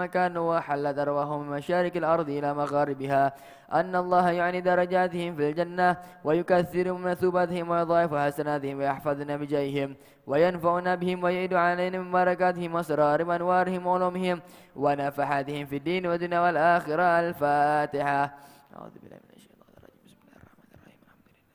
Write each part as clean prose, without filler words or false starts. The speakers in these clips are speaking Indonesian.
مكان وحلت أرواحهم من مشارق الأرض إلى مغاربها، أن الله يعني درجاتهم في الجنة ويكثر من مثوبتهم ويضاعف حسناتهم ويحفظنا بجاههم وينفعنا بهم ويعيد علينا من بركاتهم وأسرار أنوارهم وعلومهم ونفحاتهم في الدين والدنيا والآخرة. الفاتحة. أعوذ بالله من الشيطان الرجيم. بسم الله الرحمن الرحيم. الحمد لله.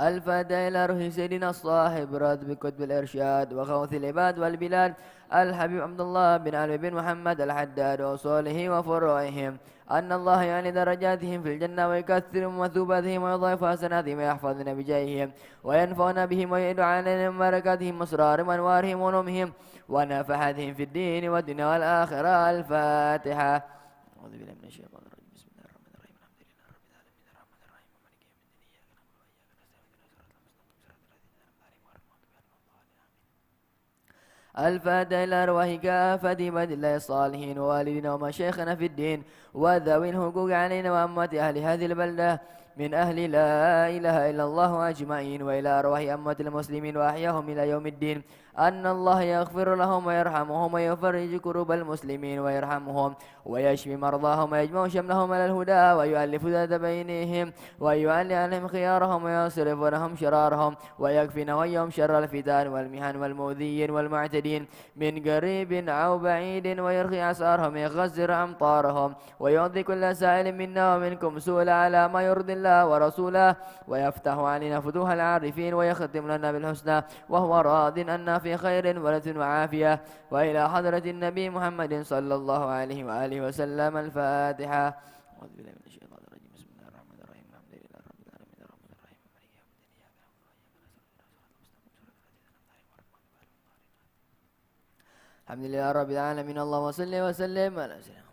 الفاتحة إلى روح سيدنا الصاحب راتب كتب الإرشاد وغوث العباد والبلاد الحبيب عبد الله بن علي بن محمد الحداد وصوله وفروعهم، أن الله يعني درجاتهم في الجنة ويكثر من مثوباتهم ويضاعف حسناتهم ويحفظنا بجاههم وينفعنا بهم ويعيد علينا من بركاتهم أسرار وأنوارهم ونومهم ونفحاتهم في الدين والدنيا والآخرة. الفاتحة. أعوذ بالله من الشيطان الرجيم. بسم الله الرحمن الرحيم. الحمد لله رب العالمين الرحمن الرحيم مالك يوم الدين إياك نعبد وإياك الفاتحة إلى أرواح كافة عباد الله الصالحين ووالدنا ومشايخنا في الدين وذوي الحقوق علينا وأمة أهل هذه البلدة من أهل لا إله إلا الله أجمعين، وإلى أرواح أمة المسلمين وأحياهم إلى يوم الدين، أن الله يغفر لهم ويرحمهم ويفرج كروب المسلمين ويرحمهم ويشفي مرضاهم ويجمع شملهم على الهدى ويؤلف ذات بينهم ويعلي عليهم خيارهم ويصرف لهم شرارهم ويكفي نويهم شر الفتن والمحن والمؤذين والمعتدين من قريب أو بعيد ويرخي أسعارهم ويغزر أمطارهم ويعطي كل سائل منا ومنكم سؤل على ما يرضي الله ورسوله ويفتح علينا فتوح العارفين ويختم لنا بالحسنى وهو راض أن في خير ولد وعافية، وإلى حضرة النبي محمد صلى الله عليه وآله وسلم. الفاتحة. أعوذ بالله من الشيطان الرجيم. بسم الله الرحمن الرحيم. الحمد لله رب العالمين الرحمن الرحيم مالك يوم الدين إياك نعبد وإياك نستعين. الحمد لله رب العالمين. اللهم صل وسلم على سيدنا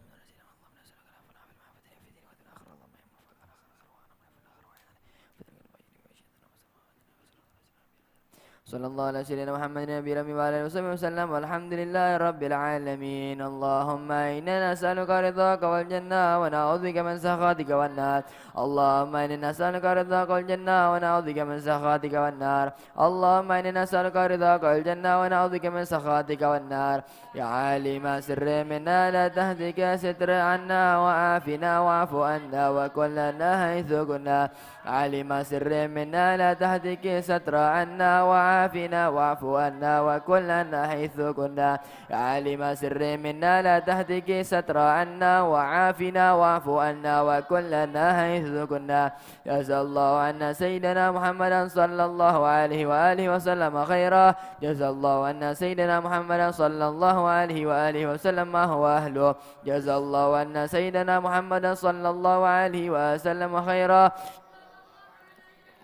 صلى الله على سيدنا محمد النبي الأمي وعلى آله وصحبه وسلم. والحمد لله رب العالمين. اللهم إنا نسألك رضاك والجنة ونعوذ بك من سخطك والنار. اللهم إنا نسألك رضاك والجنة ونعوذ بك من سخطك والنار. اللهم إنا نسألك رضاك والجنة ونعوذ بك من سخطك والنار. يا عالم سر منا لا تهتك ستر عنا وعافنا واعف عنا وكلنا حيث كنا. عالم سر منا لا تهتك ستر عنا وعافنا واعف عنا وكلنا حيث كنا. عالم سر منا لا تهتك ستر عنا وعافنا واعف عنا وكلنا حيث كنا. جزا الله عنا سيدنا محمدا صلى الله عليه وآله وسلم خيرا. جزا الله عنا سيدنا محمدا صلى الله عليه وآله وسلم ما هو أهله. جزا الله عنا سيدنا محمدا صلى الله عليه وسلم خيرا.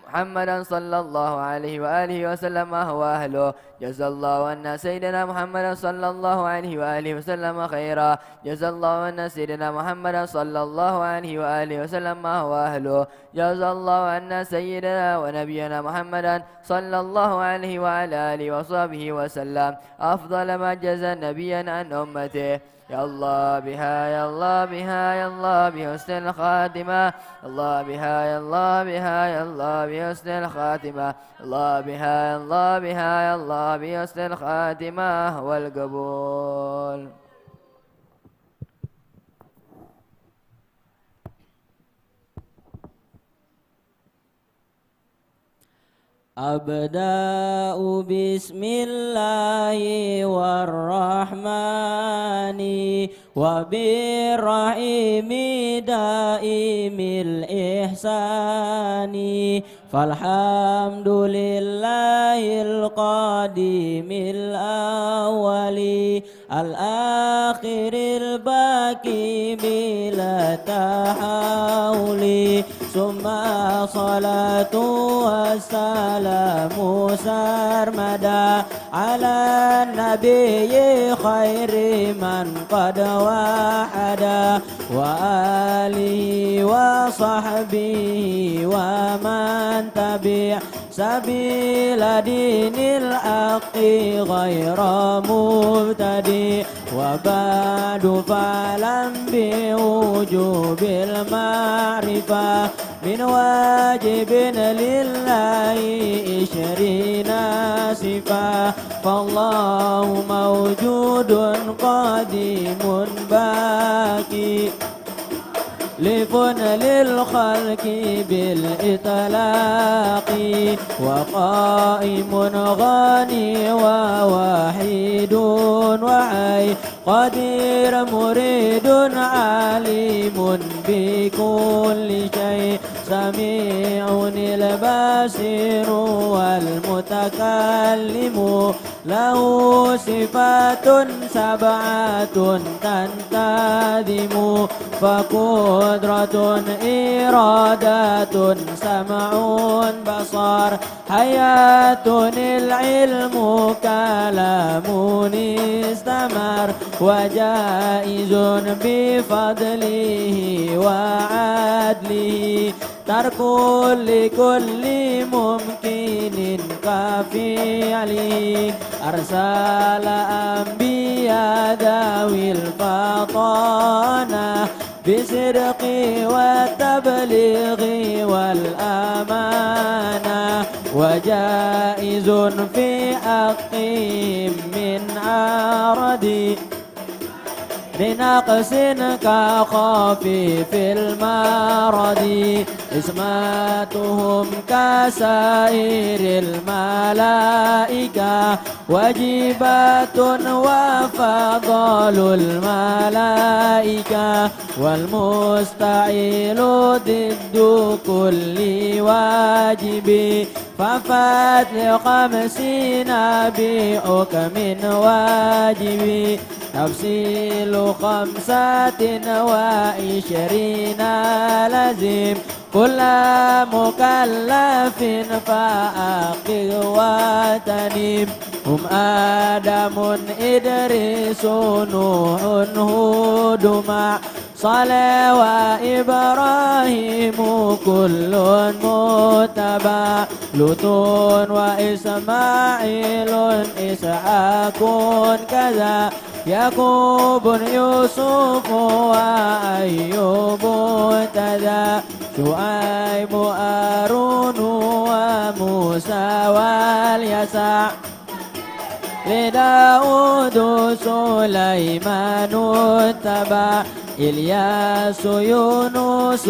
محمدا صلى الله عليه وآله وسلم ما هو أهله. جزا الله عنا سيدنا محمدا صلى الله عليه وآله وسلم خيرا. جزا الله عنا سيدنا محمدا صلى الله عليه وآله وسلم ما هو أهله. جزا الله عنا سيدنا ونبينا محمدا صلى الله عليه وعلى آله وصحبه وسلم أفضل ما جزى نبيا عن أمته. يا الله بها يا الله بها يا الله بحسن الخاتمة. الله بها يا الله بها يا الله بحسن الخاتمة. الله بها يا الله بها يا الله بحسن الخاتمة والقبول. أبدأ بسم الله والرحمن وبالرحيم دائم الإحسان. فالحمد لله القديم الأول الآخر الباقي بلا تحول. ثم صلاة والسلام سرمدا على النبي خير من قد وحدا وآله وصحبه ومن تبع سبيل دين الحق غير مبتدئ. وبعد فاعلم بوجوب المعرفة من واجب لله 20 صفة فالله موجود قديم باقي لفن للخلق بالإطلاق وقائم غني ووحيد وعي قدير مريد عليم بكل شيء سميع البصير والمتكلم له صفات 7 تنتظم فقدرة إرادة سمع بصر حياة العلم كلام استمر وجائز بفضله وعدله ترك لكل ممكن كفعله أرسل أنبياء ذوي الفطانة بالصدق والتبليغ والأمانة وجائز في حقهم من عرض بنقص كخفيف المرض اسماتهم كسائر الملائكة واجبات وفضل الملائكة والمستعيل ضد كل واجب ففات ل50 بحكم واجب تفصيل 25 لازم كل مكلف فأقل وتنيم هم آدم إدريس نوح هود مع صالح وإبراهيم كل متبع لوط وإسماعيل إسحاق كذا يعقوب يوسف وأيوب تذا شعيب هارون وموسى واليسع لداود سليمان اتبع إلياس يونس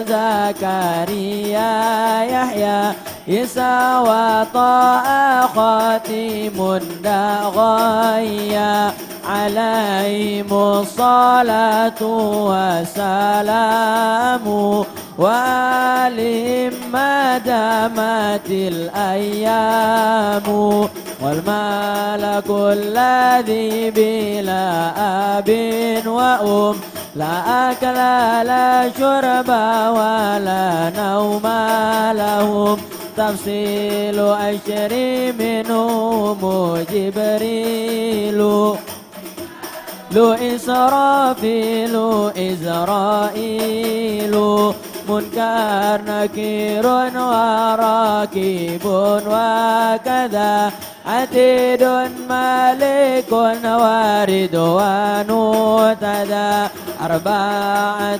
زكريا يحيى عيسى وطاء خاتم دغايا عليهم الصلاة والسلام وآلهم ما دامت الأيام والملك الذي بلا أب وأم لا أكل لا شرب ولا نوم لهم تفصيل 10 منهم جبريل لو إسرافيل إزرائيل منكر نكير وراكب وكذا عتيد مالك ورضوان تذا 4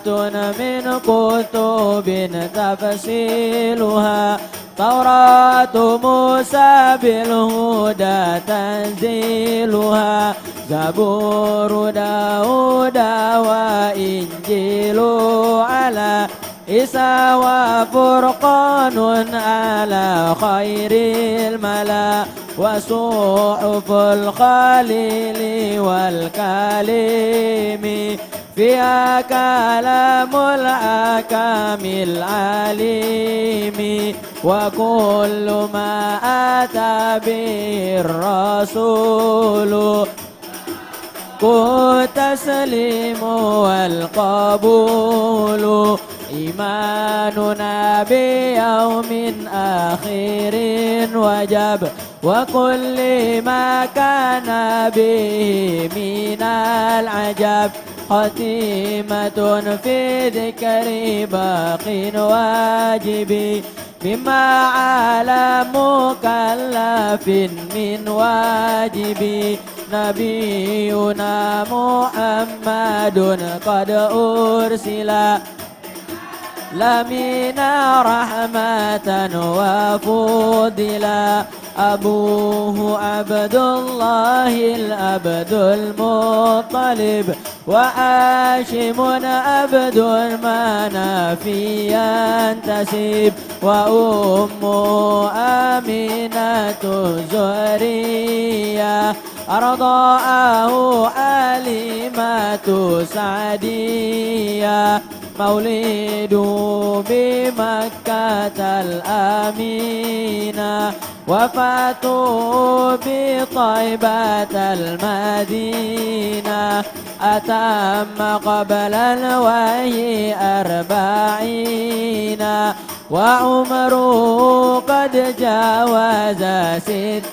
من كتب تفصيلها توراة موسى بالهدى تنزيلها زبور داود وإنجيل على عيسى وفرقان على خير الملا وصحف الخليل والكليم فيها كلام الحكام العليم وكل ما أتى به الرسول التسليم والقبول إيماننا بيوم آخر وجب وكل ما كان به من العجب ختيمة في ذكر باق واجب مما على مكلف من واجب نبينا محمد قد أرسل لمنا رحمة وفضلا أبوه عبد الله العبد المطلب وهاشم عبد المناف ينتسب وأمه آمنة زهرية أرضاه حليمة سعدية مولد بمكة الأمينة وفاته بطيبة المدينة أتم قبل الوحي 40 وعمره قد جاوز 60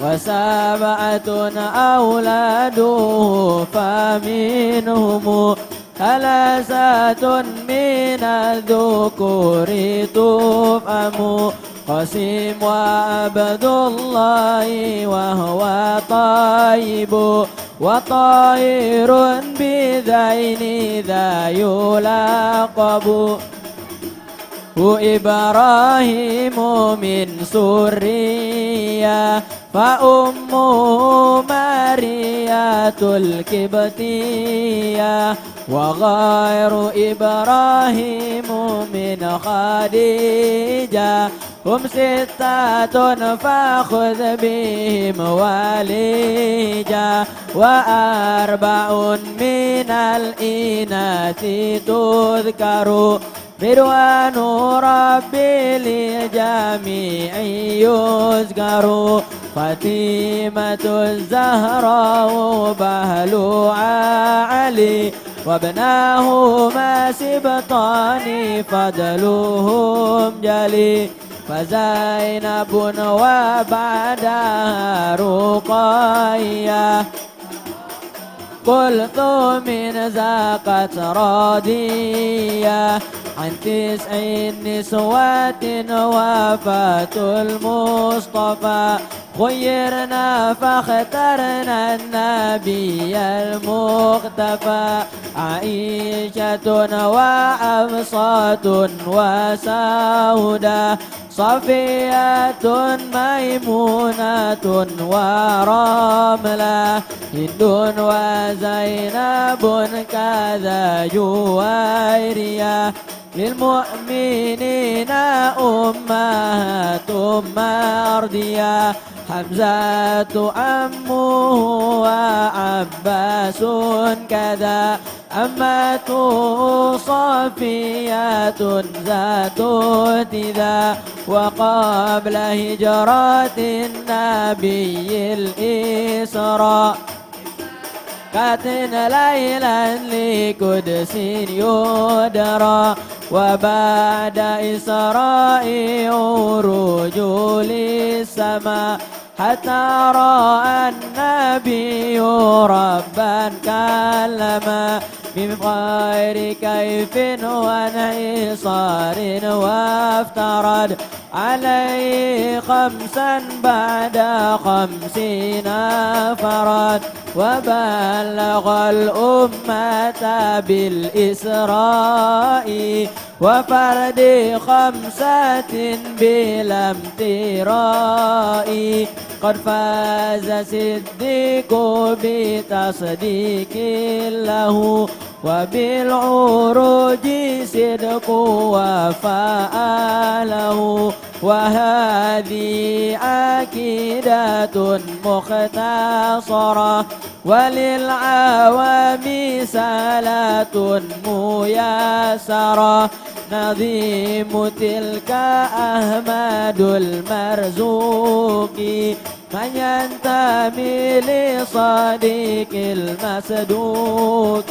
و7 أولاده فمنهم 3 من الذكور تفهم قاسم وعبد الله وهو طيب وطائر بذين ذا يلقب وإبراهيم من سرية فأمه مارية الكبتية وغير إبراهيم من خديجة هم 6 فخذ بهم وليجا و4 من الإناث تذكر رضوان ربي للجميع يذكر فاطمة الزهراء بهلوعة علي وابناهما سبطان فضلهم جلي فزينب وبعدها رقية قلت من زاقت راضية عن 9 نسوات وفاة المصطفى خيرنا فاخترنا النبي المختفى عائشة وحفصة وسودة صفية ميمونة ورملة هند وزينب كذا جويرية للمؤمنين أمهات مرضية حمزة عمه وعباس كذا أمته صفية ذات اهتدى وقبل هجرة النبي الإسراء كاتن ليلا لقدس يدرى وبعد إسراء عروج للسماء حتى رأى النبي ربا كلما من غير كيف وانحصار وافترض عليه 5 بعد 50 فرد وبلغ الأمة بالإسراء وفرد 5 بلا امتراء قد فاز صديق بتصديق له وبالعروج صدق وفاءله وهذه عقيدة مختصرة وللعوام صلاة ميسرة نظيم تلك أحمد المرزوق من ينتمي لصديق المصدوق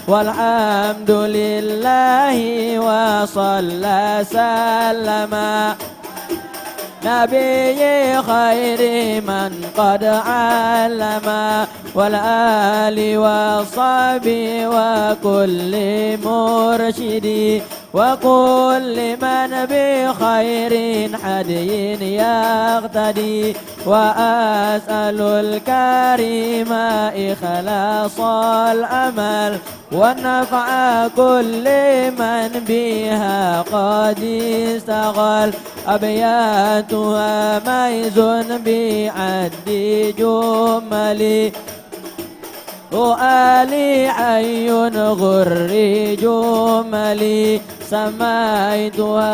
والحمد لله وصلى سلم نبي خير من قد علم والآل والصحب وكل مرشد وكل من بخير حدي يقتدي وأسأل الكريم إخلاص الأمل والنفع كل من بها قد استغل أبياتها ميز بعد جملي وآلي حي غر جملي سميتها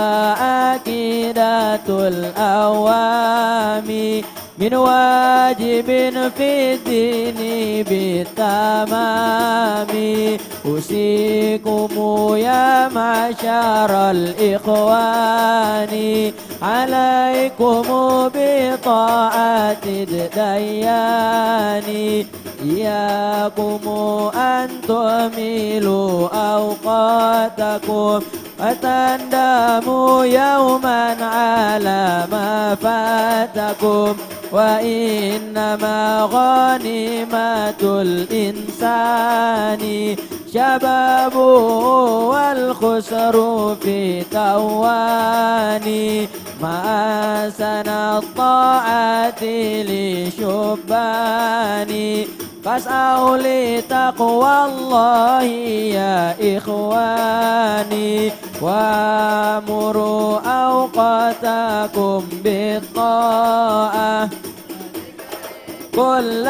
أكيدة الأوام من واجب في الدين بالتمام أوصيكم يا معشر الإخوان عليكم بطاعة الديان إياكم أن تهملوا أوقاتكم وتندموا يوما على ما فاتكم وإنما غنيمة الإنسان شبابه والخسر في تواني ما سنى الطاعات لشباني فاسعوا لتقوى الله يا إخواني وامروا أوقاتكم بالطاعة كل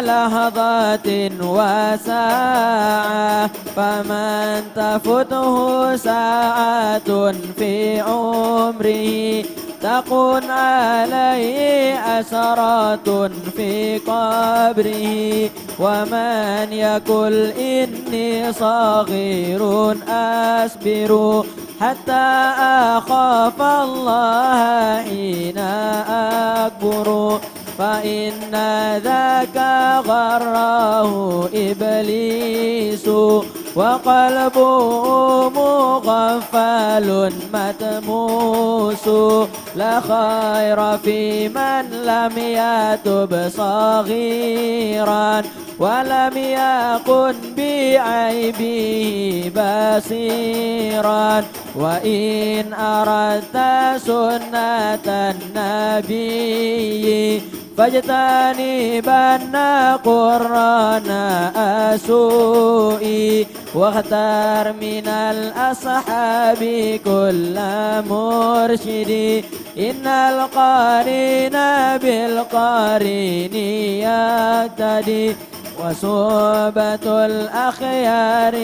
لحظة وساعة فمن تفته ساعة في عمره تكون عليه أسرات في قبره ومن يقل إني صغير أصبر حتى أخاف الله حين أكبر فإن ذاك غراه إبليس وقلبه مغفل متموس لا خير في من لم يتب صغيرا ولم يكن بعيبه بصيرا وإن أردت سنة النبي فاجتنبن قران أسوئي واختار من الأصحاب كل مرشد إن القارين بالقارين يقتدي وصحبة الأخيار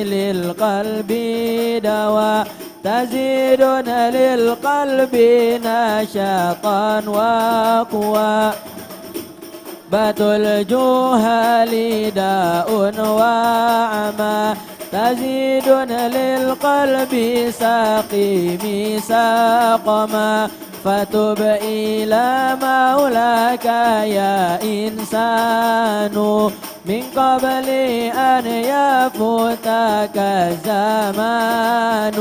للقلب دواء تزيدنا للقلب نشاطا وقوى بات الجهال داء وعمى تزيدنا للقلب سقيم سقما فتب إلى مولاك يا إنسان من قبل أن يفوتك الزمان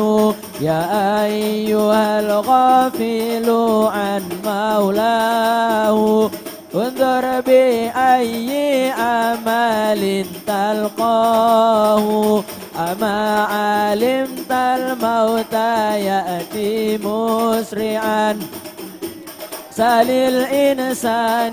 يا أيها الغافل عن مولاه انظر بأي عمل تلقاه أما علمت الموت يأتي مسرعا سل الإنسان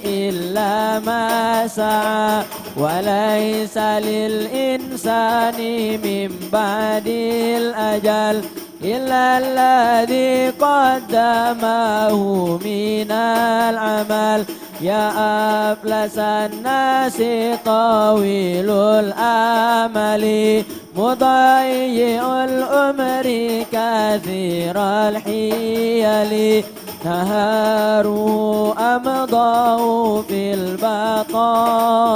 إلا ما سعى وليس للإنسان من بعد الأجل إلا الذي قدمه من العمل يا أفلس الناس طويل الآمل مضيع الأمر كثير الحيل نهاره أمضاه في البطالة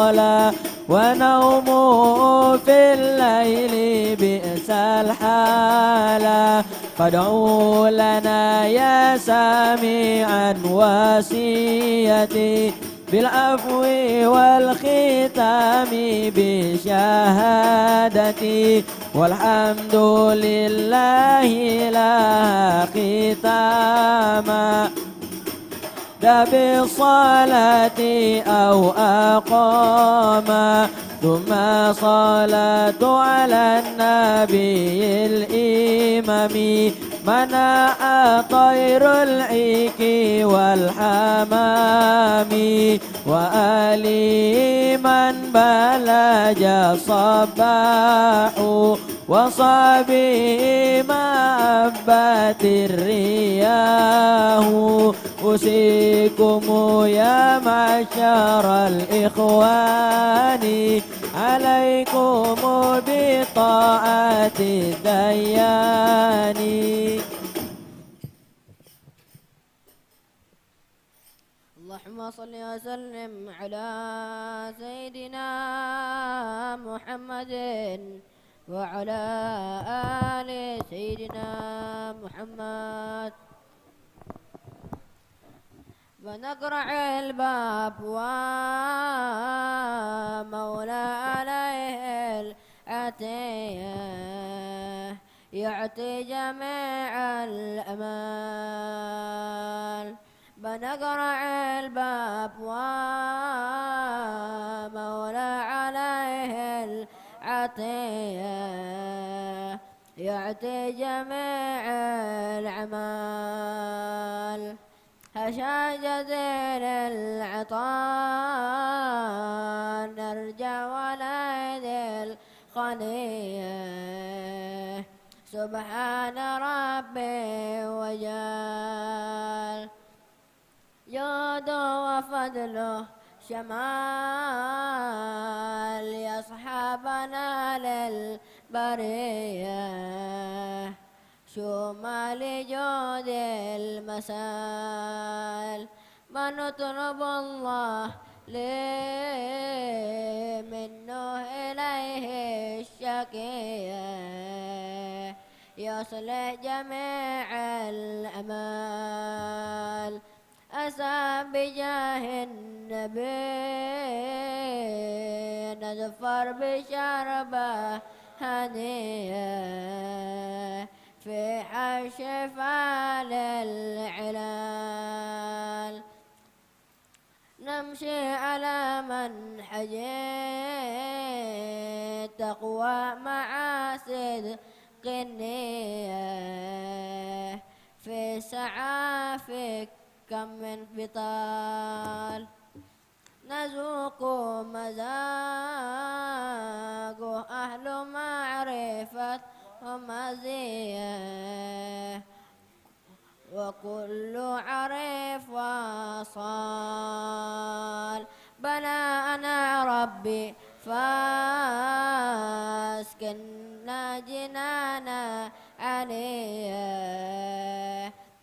ونومه في الليل بئس الحالة فادعوا لنا يا سامعا وصيتي بالعفو والختام بشهادتي والحمد لله لا ختام بالصلاة أو أقام ثم صلاة على النبي الإمام منع طير العيك والحمام وآل من بلج صباح وصبي ما أبت الرياح أوصيكم يا معشر الإخوان عليكم بطاعة الديان. اللهم صل وسلم على سيدنا محمد وعلى آل سيدنا محمد. ونقرع الباب ومولى عليه العتية يعطي جميع الأمال. بنقرع الباب ومولى عليه العطية يعطي جميع الأعمال. هشا جزيل العطاء نرجع ولد الخلية سبحان ربي وجل. جود وفضله شمال يصحبنا للبرية شمال جود المسال. ما نطلب الله لي منه إليه الشكية يصلح جميع الأمال. أسعى بجاه النبي نظفر بشربه هدية في حش فعل العلال. نمشي على منحج تقوى مع صدق النية في سعافك كم من بطال. نذوق مذاقه أهل معرفة ومزية وكل عرف وصال. بلاءنا ربي فاسكننا جنانا عليه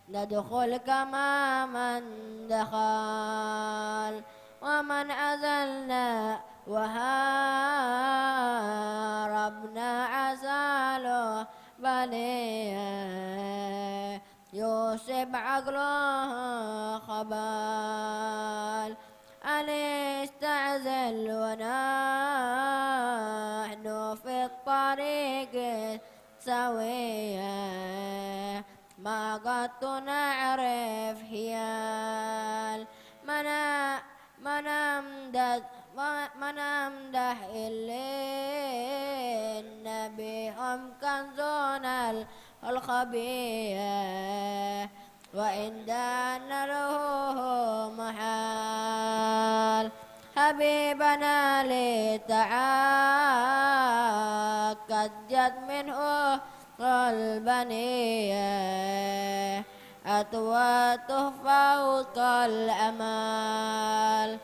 ندخل كما من دخل ومن أزلنا وهاربنا عساله بليه يوسف عقله خبال. عليه استعزل ونحن في الطريق سوية ما قد نعرف حيال. من أمدح إلي النبي هم كنزنا الخبية وإن دان له محال. حبيبنا لتعاقد جد منه البنية أتوته فوق الأمال.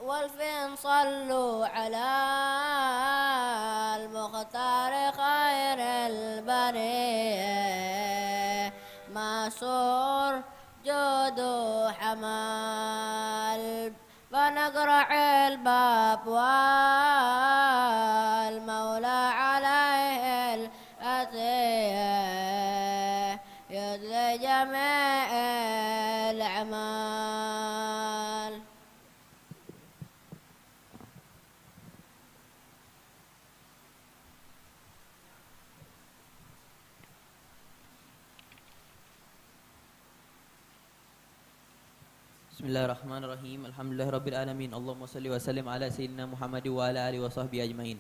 والفين صلوا على المختار خير البرية مسور جود حمال. فنقرع الباب والمولى عليه الأتية يدلي جميع الأعمال. Bismillahirrahmanirrahim. Alhamdulillahirabbil alamin. Allahumma shalli wa sallim ala sayyidina Muhammad wa ala alihi wa sahbihi ajmain.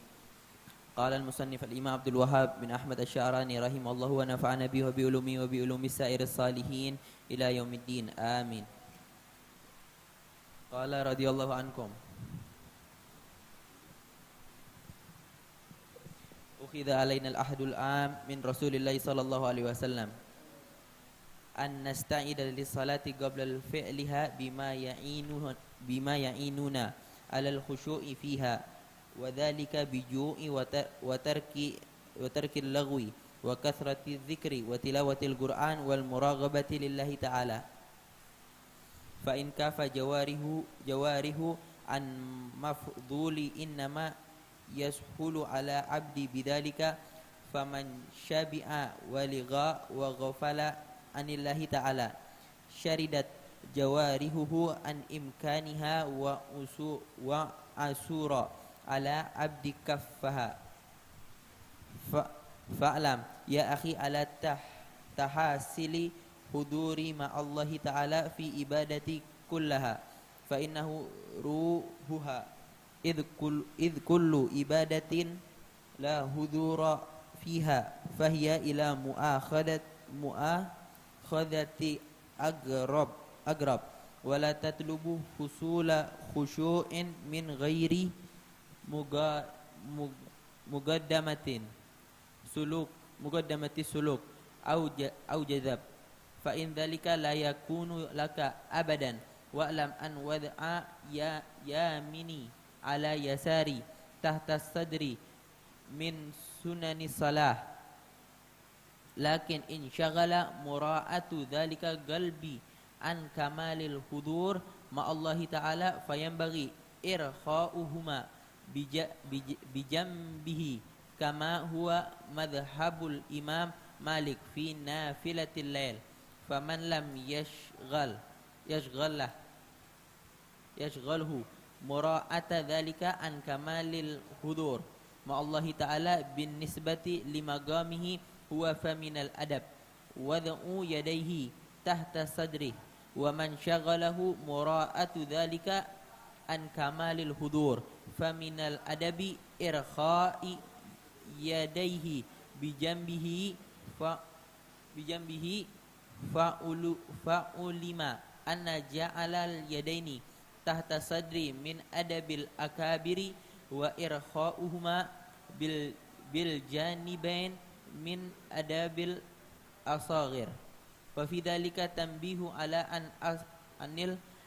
Qala al-musannif al-Imam Abdul Wahhab bin Ahmad Asy-Sya'rani rahimahullahu wa nafa'ana bihi wa bi ulumi wa bi ulumi sa'iris salihin ila yaumiddin. Amin. Qala radhiyallahu ankum. Ukhidha alaina al-ahdul am min Rasulillah sallallahu alaihi wasallam an nasta'ida lis-salati qabla al-fi'liha bima ya'inuna 'ala al-khushu'i fiha wa dhalika biju'i wa tarki al-laghwi wa kathrati adh-dhikri wa tilawati al-Qur'an wal muraghabati lillahi ta'ala fa in kafa jawarihu an mafdhuli innama yashulu 'ala 'abdi bidzalika faman syabi'a wa ligha wa ghafala anillahi ta'ala syaridat jawarihuhu an imkaniha wa asura ala abdi kaffaha fa'lam ya akhi ala tahasili huduri ma'allahi ta'ala fi ibadati kullaha fa innahu ruhuha idh kullu ibadatin la hudura fiha fahiya ila mu'akhadati agrab wala tatlubu husula khushu'in min ghairi mugaddamati suluk au jadab fa in dhalika la yakunu laka abadan wa'lam an wad'a yamini ala yasari tahta sadri min sunani salah lakin in syaghala mura'atu dhalika qalbi an kamalil hudur ma'allahi ta'ala fayanbaghi irkha'uhuma bijambihi kama huwa madhhabul imam Malik fi nafilatil lail faman lam yashghalhu mura'ata dhalika an kamalil hudur ma'allahi ta'ala bin nisbati limagamihi huwa faminal adab wad'u yadayhi tahta sadri wa man syaghalahu mura'atu dhalika an kamalil hudur faminal adabi irkha'i yadayhi bijambihi fa'ulima anna ja'alal yadaini tahta sadri min adabil akabiri wa irkha'uhuma bil janibain min adabil asaghir fa fi dhalika tanbihu ala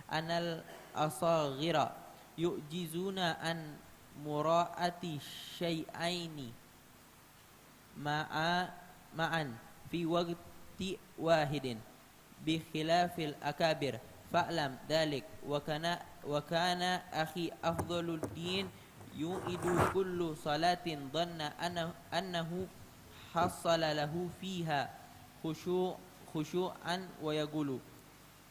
anal asaghira yu'jizuna an mura'ati syai'aini ma'an fi waqti wahidin bi khilafil akabir fa'lam dhalik wa kana akhi afdhalud din yu'idu kullu salatin dhanna annahu hassala lahu fiha khushu'an wa yaqulu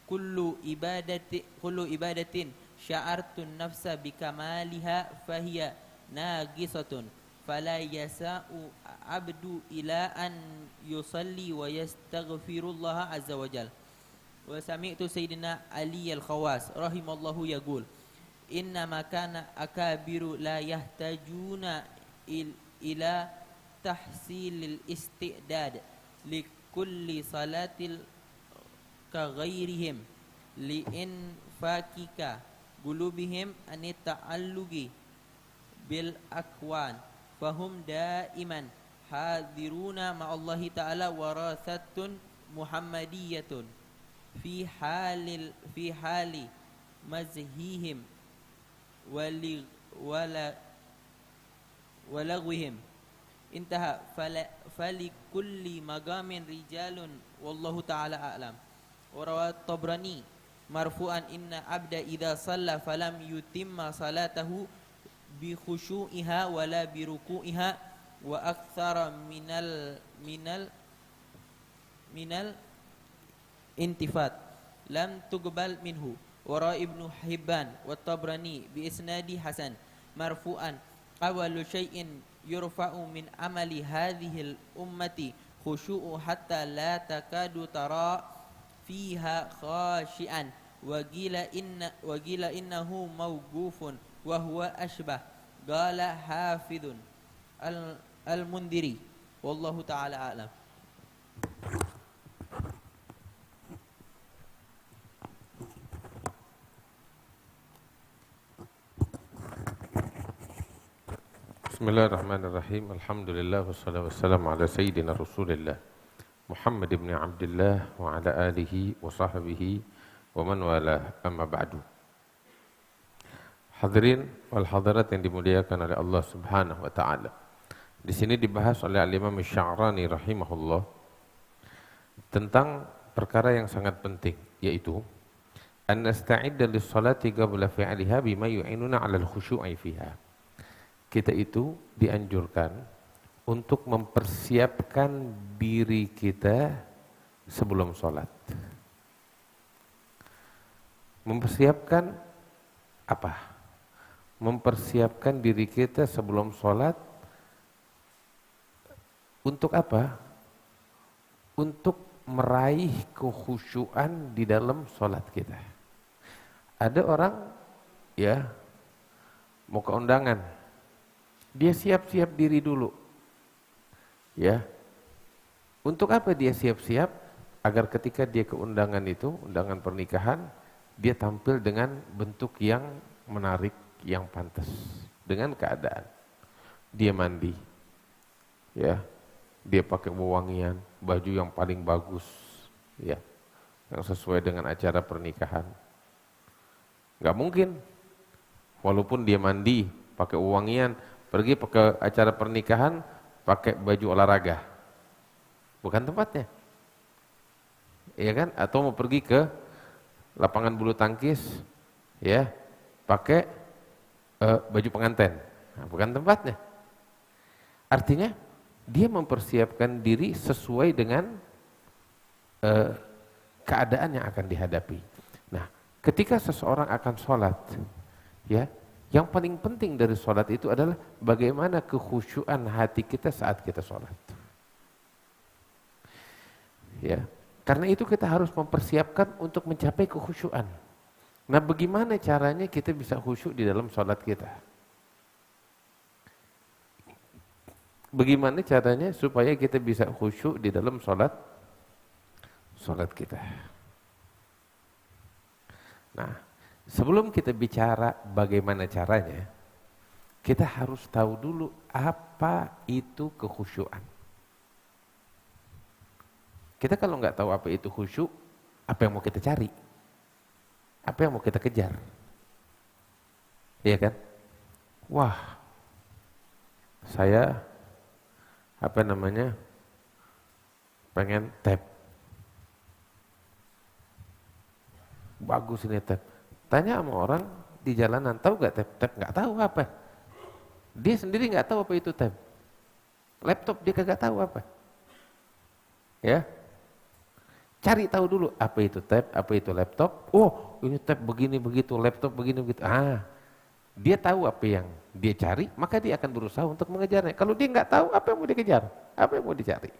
kullu ibadatin sya'artu nafsa bikamaliha fahiya nagisatun fala yasa'u abdu ila an yusalli wa yastaghfirullah azza wa jal wa sami'tu sayyidina Ali al-Khawas rahimallahu yaqul inna makana akabiru la yahtajuna ila tahsilil istidad li kulli salatil ka ghairihim li infakika qulubihim an ta'alluqi bil akwan fahum daiman hadiruna ma'allahi ta'ala warasatun muhammadiyatun fi hali mazhihim walagwihim intaha fali kulli magamin rijalun wallahu ta'ala a'lam wa rawat Tabrani marfu'an inna abda idza shalla falam yutimma salatahu bi khushu'iha wala bi ruku'iha wa aktsara minal intifat lam tuqbal minhu wa ra Ibnu Hibban wa Tabrani bi isnadi hasan marfu'an awalu syai'in yurfa'u min amali hadhil ummati khushu'u hatta la takadu tara fiha khashi'an wa qila innahu mawqufun wa huwa ashbah. Qala hafidun al-Mundhiri wallahu taala a'lam. Bismillahirrahmanirrahim. Alhamdulillah wassalatu wassalamu ala sayyidina Rasulillah Muhammad ibn Abdullah wa ala alihi wa sahbihi wa man wala, amma ba'du. Hadirin wal hadirat yang dimuliakan oleh Allah Subhanahu wa taala. Di sini dibahas oleh Al-Imam Sya'rani rahimahullah tentang perkara yang sangat penting, yaitu an nasta'idda lis-salati qabla fi'liha bima yu'inuna 'ala al-khushu'i fiha. Kita itu dianjurkan untuk mempersiapkan diri kita sebelum sholat. Mempersiapkan apa? Mempersiapkan diri kita sebelum sholat untuk apa? Untuk meraih kekhusyuan di dalam sholat kita. Ada orang ya mau ke undangan, dia siap-siap diri dulu. Ya. Untuk apa dia siap-siap? Agar ketika dia ke undangan itu, undangan pernikahan, dia tampil dengan bentuk yang menarik, yang pantas. Dengan keadaan. Dia mandi. Ya. Dia pakai wewangian, baju yang paling bagus. Ya. Yang sesuai dengan acara pernikahan. Gak mungkin. Walaupun dia mandi, pakai wewangian, pergi ke acara pernikahan pakai baju olahraga, bukan tempatnya, iya kan? Atau mau pergi ke lapangan bulu tangkis, ya, pakai baju pengantin, nah, bukan tempatnya. Artinya dia mempersiapkan diri sesuai dengan keadaan yang akan dihadapi. Nah, ketika seseorang akan sholat, ya. Yang paling penting dari sholat itu adalah bagaimana kekhusyuan hati kita saat kita sholat. Ya, karena itu kita harus mempersiapkan untuk mencapai kekhusyuan. Nah, bagaimana caranya kita bisa khusyuk di dalam sholat kita? Bagaimana caranya supaya kita bisa khusyuk di dalam sholat kita? Nah, sebelum kita bicara bagaimana caranya, kita harus tahu dulu apa itu kekhusyuan. Kita kalau nggak tahu apa itu khusyuk, apa yang mau kita cari? Apa yang mau kita kejar? Iya kan? Wah, saya pengen tab. Bagus ini tab. Tanya sama orang di jalanan, tahu gak tab? Tab gak tahu apa. Dia sendiri gak tahu apa itu tab. Laptop dia kagak tahu apa. Ya, cari tahu dulu apa itu tab, apa itu laptop. Oh, ini tab begini begitu, laptop begini begitu. Dia tahu apa yang dia cari, maka dia akan berusaha untuk mengejarnya. Kalau dia nggak tahu, apa yang mau dikejar, apa yang mau dicari.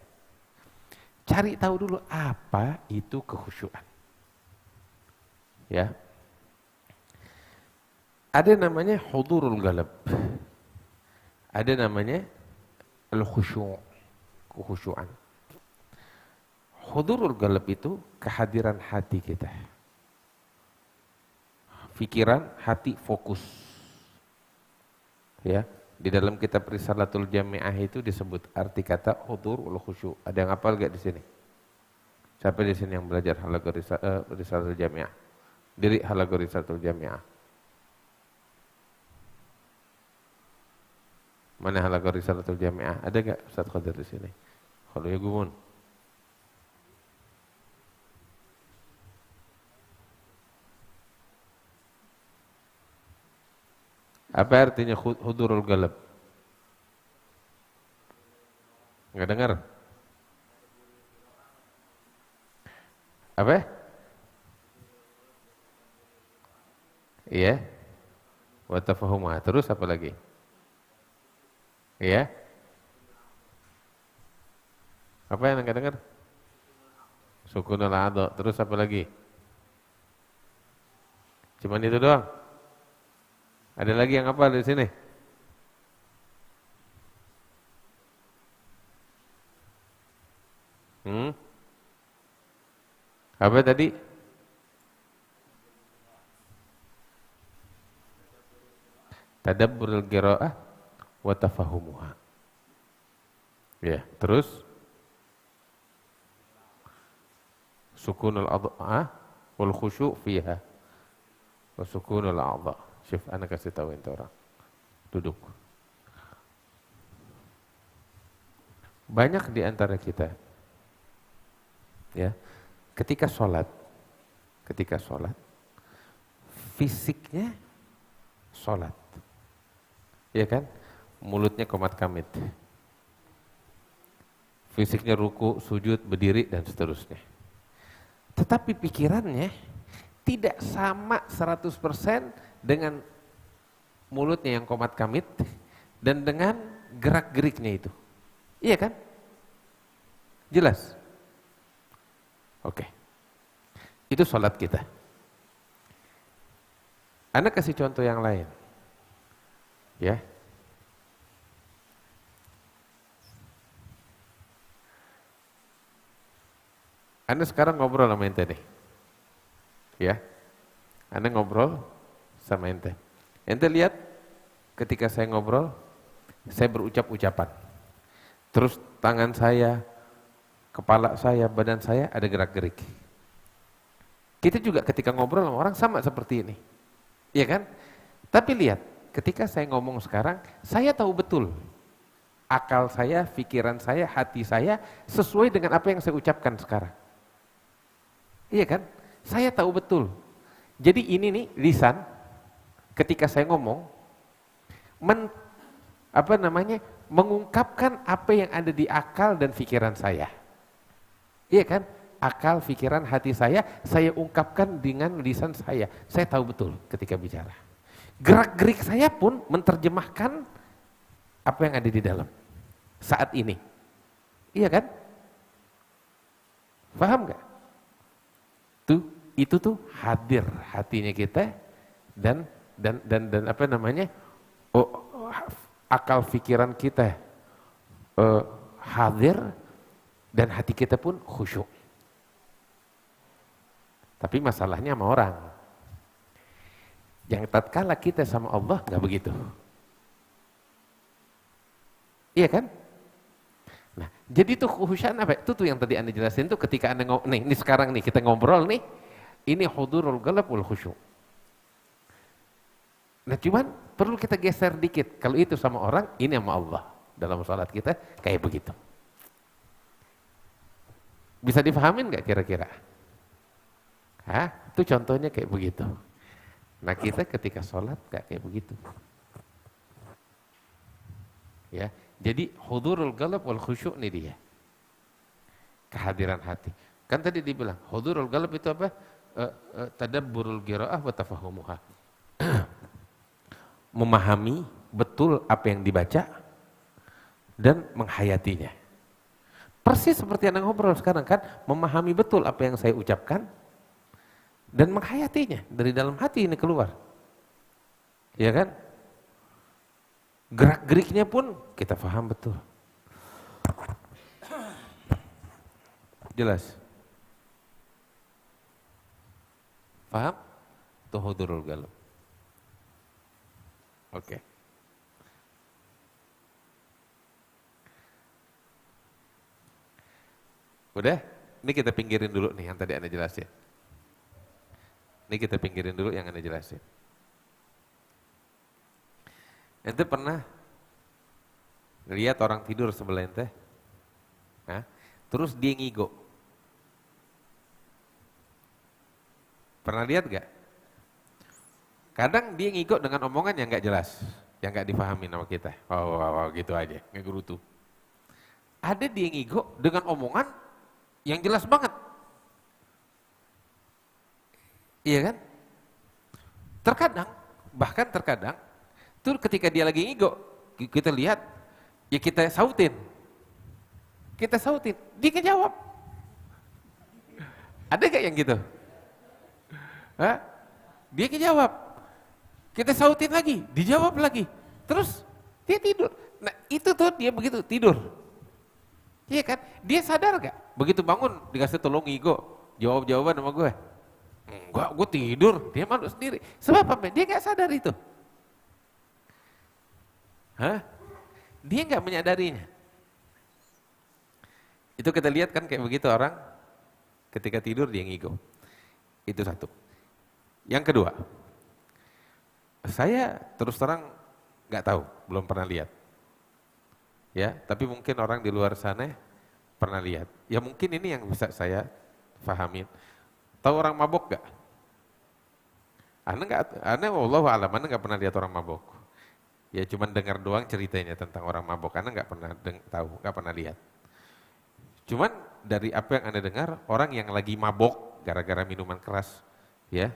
Cari tahu dulu apa itu kekhusyuan. Ya. Ada namanya hudurul qalb. Ada namanya al-khusyu', kekhusyuan. Hudurul qalb itu kehadiran hati kita. Pikiran, hati fokus. Ya, di dalam kitab Risalatul Jami'ah itu disebut arti kata hudurul khusyu'. Ada yang hafal enggak di sini? Siapa di sini yang belajar halago Risalatul Jami'ah? Diri halago Risalatul Jami'ah. Mana halago Risalatul Jami'ah? Ada enggak Ustaz Qadir di sini? Kalau ya gumun. Apa artinya hudurul qalb? Enggak dengar? Apa? Iya. Wa tafahumah. Terus apa lagi? Iya. Apa yang enggak dengar? Sukunul adha. Terus apa lagi? Cuman itu doang. Ada lagi yang apa di sini? Apa tadi? Tadabburul qiraah wa tafahumuha. Ya, terus sukunul adha wal khusyu' fiha. Wa sukunul adha. Syuf, ana kasih tahu itu orang. Duduk. Banyak di antara kita ya, ketika sholat fisiknya sholat, ya kan, mulutnya qomat kamit, fisiknya ruku, sujud, berdiri dan seterusnya, tetapi pikirannya tidak sama 100% dengan mulutnya yang qomat kamit dan dengan gerak-geriknya itu, iya kan? Jelas? Oke. Itu sholat kita. Anda kasih contoh yang lain. Ya. Anda sekarang ngobrol sama ente nih. Ya. Anda ngobrol sama ente. Ente lihat ketika saya ngobrol, saya berucap ucapan. Terus tangan saya, kepala saya, badan saya ada gerak-gerik. Kita juga ketika ngobrol sama orang sama seperti ini. Iya kan? Tapi lihat, ketika saya ngomong sekarang, saya tahu betul akal saya, pikiran saya, hati saya sesuai dengan apa yang saya ucapkan sekarang. Iya kan? Saya tahu betul. Jadi ini nih lisan ketika saya ngomong mengungkapkan apa yang ada di akal dan pikiran saya. Iya kan? Akal, pikiran, hati saya ungkapkan dengan lisan saya. Saya tahu betul ketika bicara. Gerak-gerik saya pun menerjemahkan apa yang ada di dalam saat ini. Iya kan? Paham nggak? Itu tuh hadir hatinya kita dan apa namanya? Akal pikiran kita hadir dan hati kita pun khusyuk. Tapi masalahnya sama orang. Yang tatkala kita sama Allah nggak begitu. Iya kan? Nah, jadi tuh khusyukan apa? Itu tuh yang tadi Anda jelasin tuh ketika Anda ini sekarang nih kita ngobrol nih, ini hudurul qalb wal khusyuk. Nah, cuman perlu kita geser dikit. Kalau itu sama orang, ini sama Allah. Dalam salat kita kayak begitu. Bisa dipahamin nggak kira-kira? Hah? Itu contohnya kayak begitu. Nah, kita ketika sholat nggak kayak begitu. Ya, jadi hudurul qalb wal khusyuk nih dia. Kehadiran hati. Kan tadi dibilang, hudurul qalb itu apa? Tadabburul qiraah wa tafahumuha. Memahami betul apa yang dibaca dan menghayatinya. Persis seperti Anda ngobrol sekarang kan, memahami betul apa yang saya ucapkan dan menghayatinya dari dalam hati ini keluar. Ya kan? Gerak-geriknya pun kita paham betul. Jelas? Paham? Itu hudurul qalb. Oke. Udah? Ini kita pinggirin dulu nih yang tadi Anda jelasin. Ini kita pinggirin dulu yang Anda jelasin. Ente pernah lihat orang tidur sebelah ente? Hah? Terus dia ngigo. Pernah lihat gak? Kadang dia ngigo dengan omongan yang gak jelas, yang gak dipahami sama kita. Oh, gitu aja, ngegerutu. Ada dia ngigo dengan omongan yang jelas banget. Iya kan? Terkadang, bahkan terkadang, tuh ketika dia lagi ngigo, kita lihat, ya kita sautin. Kita sautin, dia ngejawab. Ada gak yang gitu? Hah? Dia jawab. Kita sautin lagi, dijawab lagi. Terus dia tidur. Nah itu tuh dia begitu tidur. Iya kan? Dia sadar gak? Begitu bangun dikasih tolong ngigo, jawab jawaban sama gue. Enggak, gue tidur. Dia malu sendiri. Sebab apa? Dia gak sadar itu. Hah? Dia gak menyadarinya. Itu kita lihat kan kayak begitu orang ketika tidur dia ngigo. Itu satu. Yang kedua, saya terus terang gak tahu, belum pernah lihat. Ya, tapi mungkin orang di luar sana pernah lihat. Ya mungkin ini yang bisa saya fahamin. Tahu orang mabok gak? Anda wallahu alam, Anda gak pernah lihat orang mabok. Ya cuman dengar doang ceritanya tentang orang mabok. Anda gak pernah tahu, gak pernah lihat. Cuman dari apa yang Anda dengar, orang yang lagi mabok gara-gara minuman keras, ya,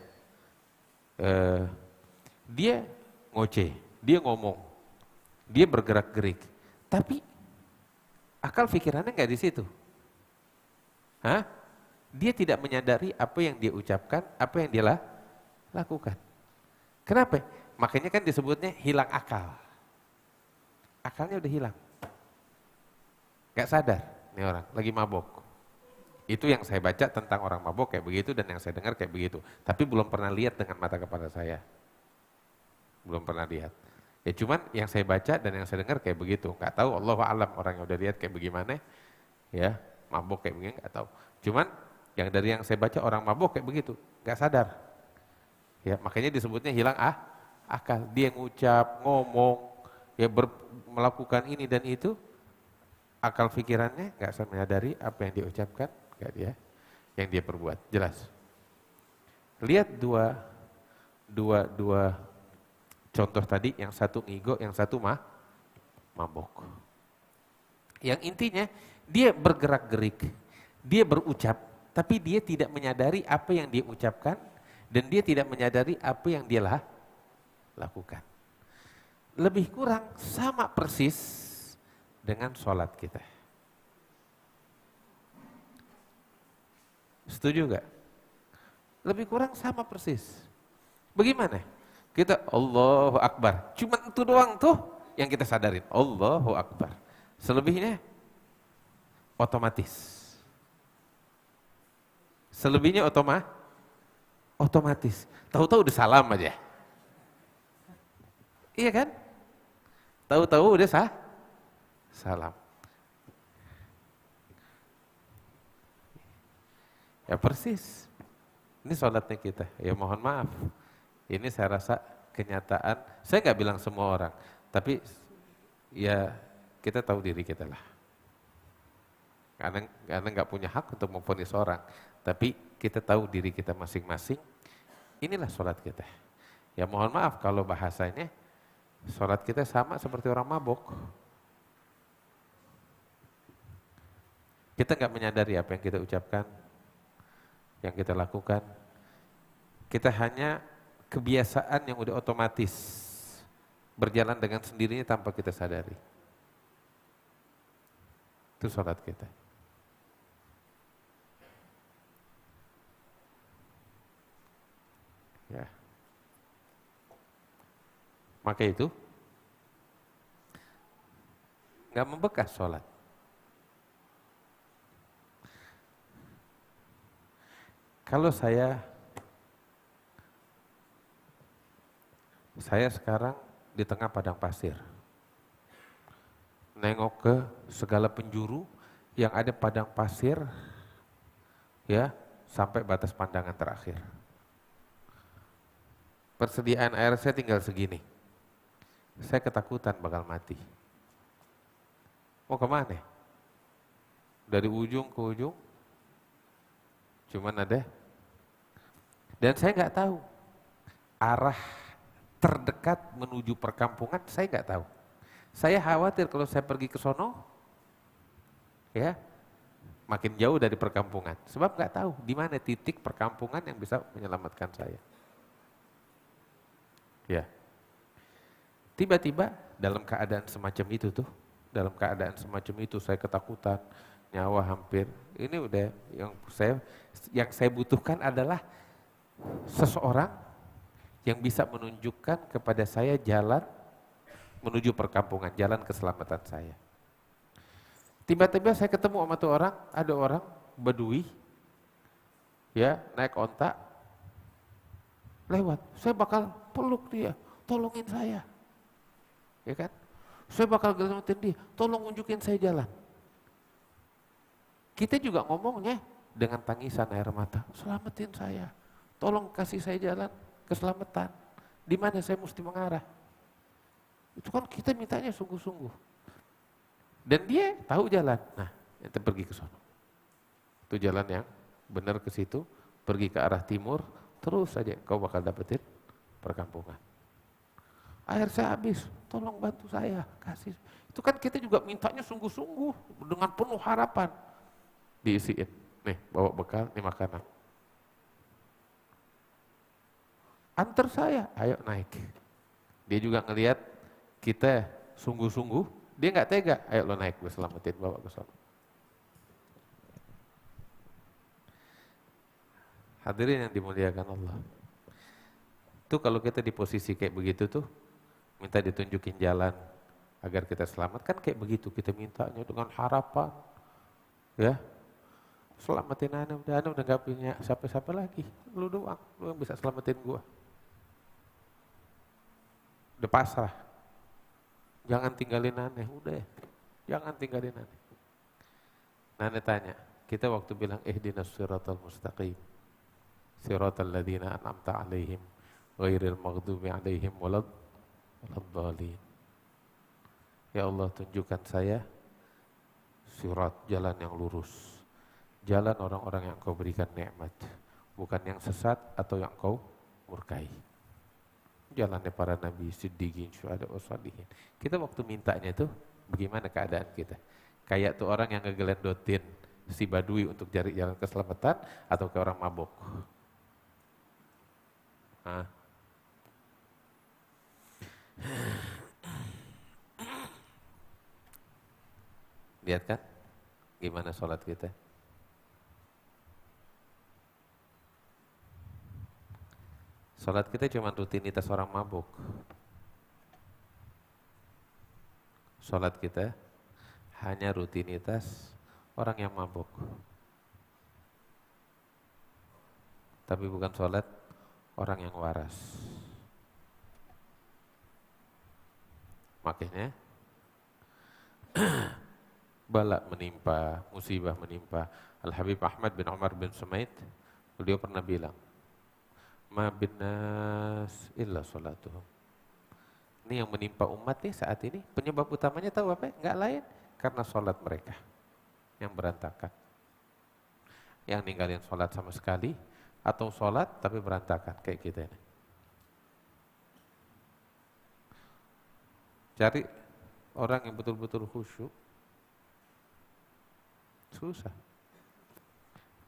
dia ngoceh, dia ngomong, dia bergerak-gerik. Tapi akal pikirannya nggak di situ. Hah? Dia tidak menyadari apa yang dia ucapkan, apa yang dia lakukan. Kenapa? Makanya kan disebutnya hilang akal. Akalnya udah hilang. Gak sadar nih orang, lagi mabok. Itu yang saya baca tentang orang mabok kayak begitu dan yang saya dengar kayak begitu. Tapi belum pernah lihat dengan mata kepala saya. Belum pernah lihat. Ya cuman yang saya baca dan yang saya dengar kayak begitu. Gak tahu Allahu alam orang yang udah lihat kayak bagaimana. Ya, mabok kayak begini gak tahu. Cuman yang dari yang saya baca orang mabok kayak begitu, gak sadar. Ya, makanya disebutnya hilang akal. Dia ngucap, ngomong, ya melakukan ini dan itu, akal pikirannya gak menyadari apa yang dia ucapkan, gak dia, yang dia perbuat. Jelas. Lihat dua contoh tadi, yang satu ngigo, yang satu mabok. Yang intinya dia bergerak-gerik, dia berucap, tapi dia tidak menyadari apa yang dia ucapkan dan dia tidak menyadari apa yang dia lakukan. Lebih kurang sama persis dengan sholat kita. Setuju gak? Lebih kurang sama persis. Bagaimana? Kita Allahu Akbar. Cuma itu doang tuh yang kita sadarin. Allahu Akbar. Selebihnya otomatis. Selebihnya otomatis. Tahu-tahu udah salam aja. Iya kan? Tahu-tahu udah salam. Ya persis. Ini sholatnya kita. Ya mohon maaf. Ini saya rasa kenyataan, saya nggak bilang semua orang, tapi ya kita tahu diri kita lah. Karena nggak punya hak untuk memvonis orang, tapi kita tahu diri kita masing-masing, inilah sholat kita. Ya mohon maaf kalau bahasanya, sholat kita sama seperti orang mabok. Kita nggak menyadari apa yang kita ucapkan, yang kita lakukan. Kita hanya kebiasaan yang udah otomatis berjalan dengan sendirinya tanpa kita sadari. Itu sholat kita. Ya. Maka itu nggak membekas sholat. Kalau saya sekarang di tengah padang pasir, nengok ke segala penjuru yang ada padang pasir, ya sampai batas pandangan terakhir. Persediaan air saya tinggal segini. Saya ketakutan bakal mati. Mau kemana? Dari ujung ke ujung, cuman ada. Dan saya nggak tahu arah terdekat menuju perkampungan, saya nggak tahu. Saya khawatir kalau saya pergi ke sono, ya makin jauh dari perkampungan. Sebab nggak tahu di mana titik perkampungan yang bisa menyelamatkan saya. Ya, tiba-tiba dalam keadaan semacam itu saya ketakutan, nyawa hampir. Ini udah yang saya butuhkan adalah seseorang yang bisa menunjukkan kepada saya jalan menuju perkampungan, jalan keselamatan saya. Tiba-tiba saya ketemu sama tuh orang, ada orang Badui, ya naik onta, lewat. Saya bakal peluk dia, tolongin saya, ya kan? Saya bakal gelamatin dia, tolong unjukin saya jalan. Kita juga ngomongnya dengan tangisan air mata, selamatin saya, tolong kasih saya jalan keselamatan. Di mana saya mesti mengarah? Itu kan kita mintanya sungguh-sungguh. Dan dia tahu jalan. Nah, kita pergi ke sana. Itu jalan yang benar ke situ, pergi ke arah timur, terus saja kau bakal dapetin perkampungan. Air saya habis, tolong bantu saya, kasih. Itu kan kita juga mintanya sungguh-sungguh dengan penuh harapan. Diisiin, nih bawa bekal, nih makanan. Antar saya, ayo naik. Dia juga ngelihat kita sungguh-sungguh, dia nggak tega, ayo lo naik, gue selamatin, bawa ke sana. Hadirin yang dimuliakan Allah. Itu kalau kita di posisi kayak begitu tuh, minta ditunjukin jalan agar kita selamat, kan kayak begitu kita mintanya dengan harapan, ya. Selamatin ana udah nggak punya siapa-siapa lagi, lu doang, lu yang bisa selamatin gua. Udah pasrah. Jangan tinggalin aneh, udah ya. Jangan tinggalin aneh. Nane tanya, kita waktu bilang ihdinas siratal mustaqim, siratal ladzina an'amta alaihim, ghairil maghdubi alaihim waladhdallin. Ya Allah, tunjukkan saya sirat, jalan yang lurus, jalan orang-orang yang Kau berikan nikmat, bukan yang sesat atau yang Kau murkai. Jalannya para nabi, siddiqin, syuhada, wassalihin. Kita waktu mintanya itu bagaimana keadaan kita? Kayak tuh orang yang ngegelendotin si badui untuk cari jalan keselamatan atau kayak orang mabok? Hah? Lihat kan gimana sholat kita? Sholat kita cuma rutinitas orang mabuk. Sholat kita hanya rutinitas orang yang mabuk. Tapi bukan sholat orang yang waras. Makanya bala menimpa, musibah menimpa. Al-Habib Ahmad bin Umar bin Sumaid, beliau pernah bilang, ma bin nas illa salatuhum. Ini yang menimpa umat nih saat ini, penyebab utamanya tahu apa? Enggak lain, karena sholat mereka yang berantakan. Yang ninggalin sholat sama sekali, atau sholat tapi berantakan, kayak kita ini. Cari orang yang betul-betul khusyuk, susah.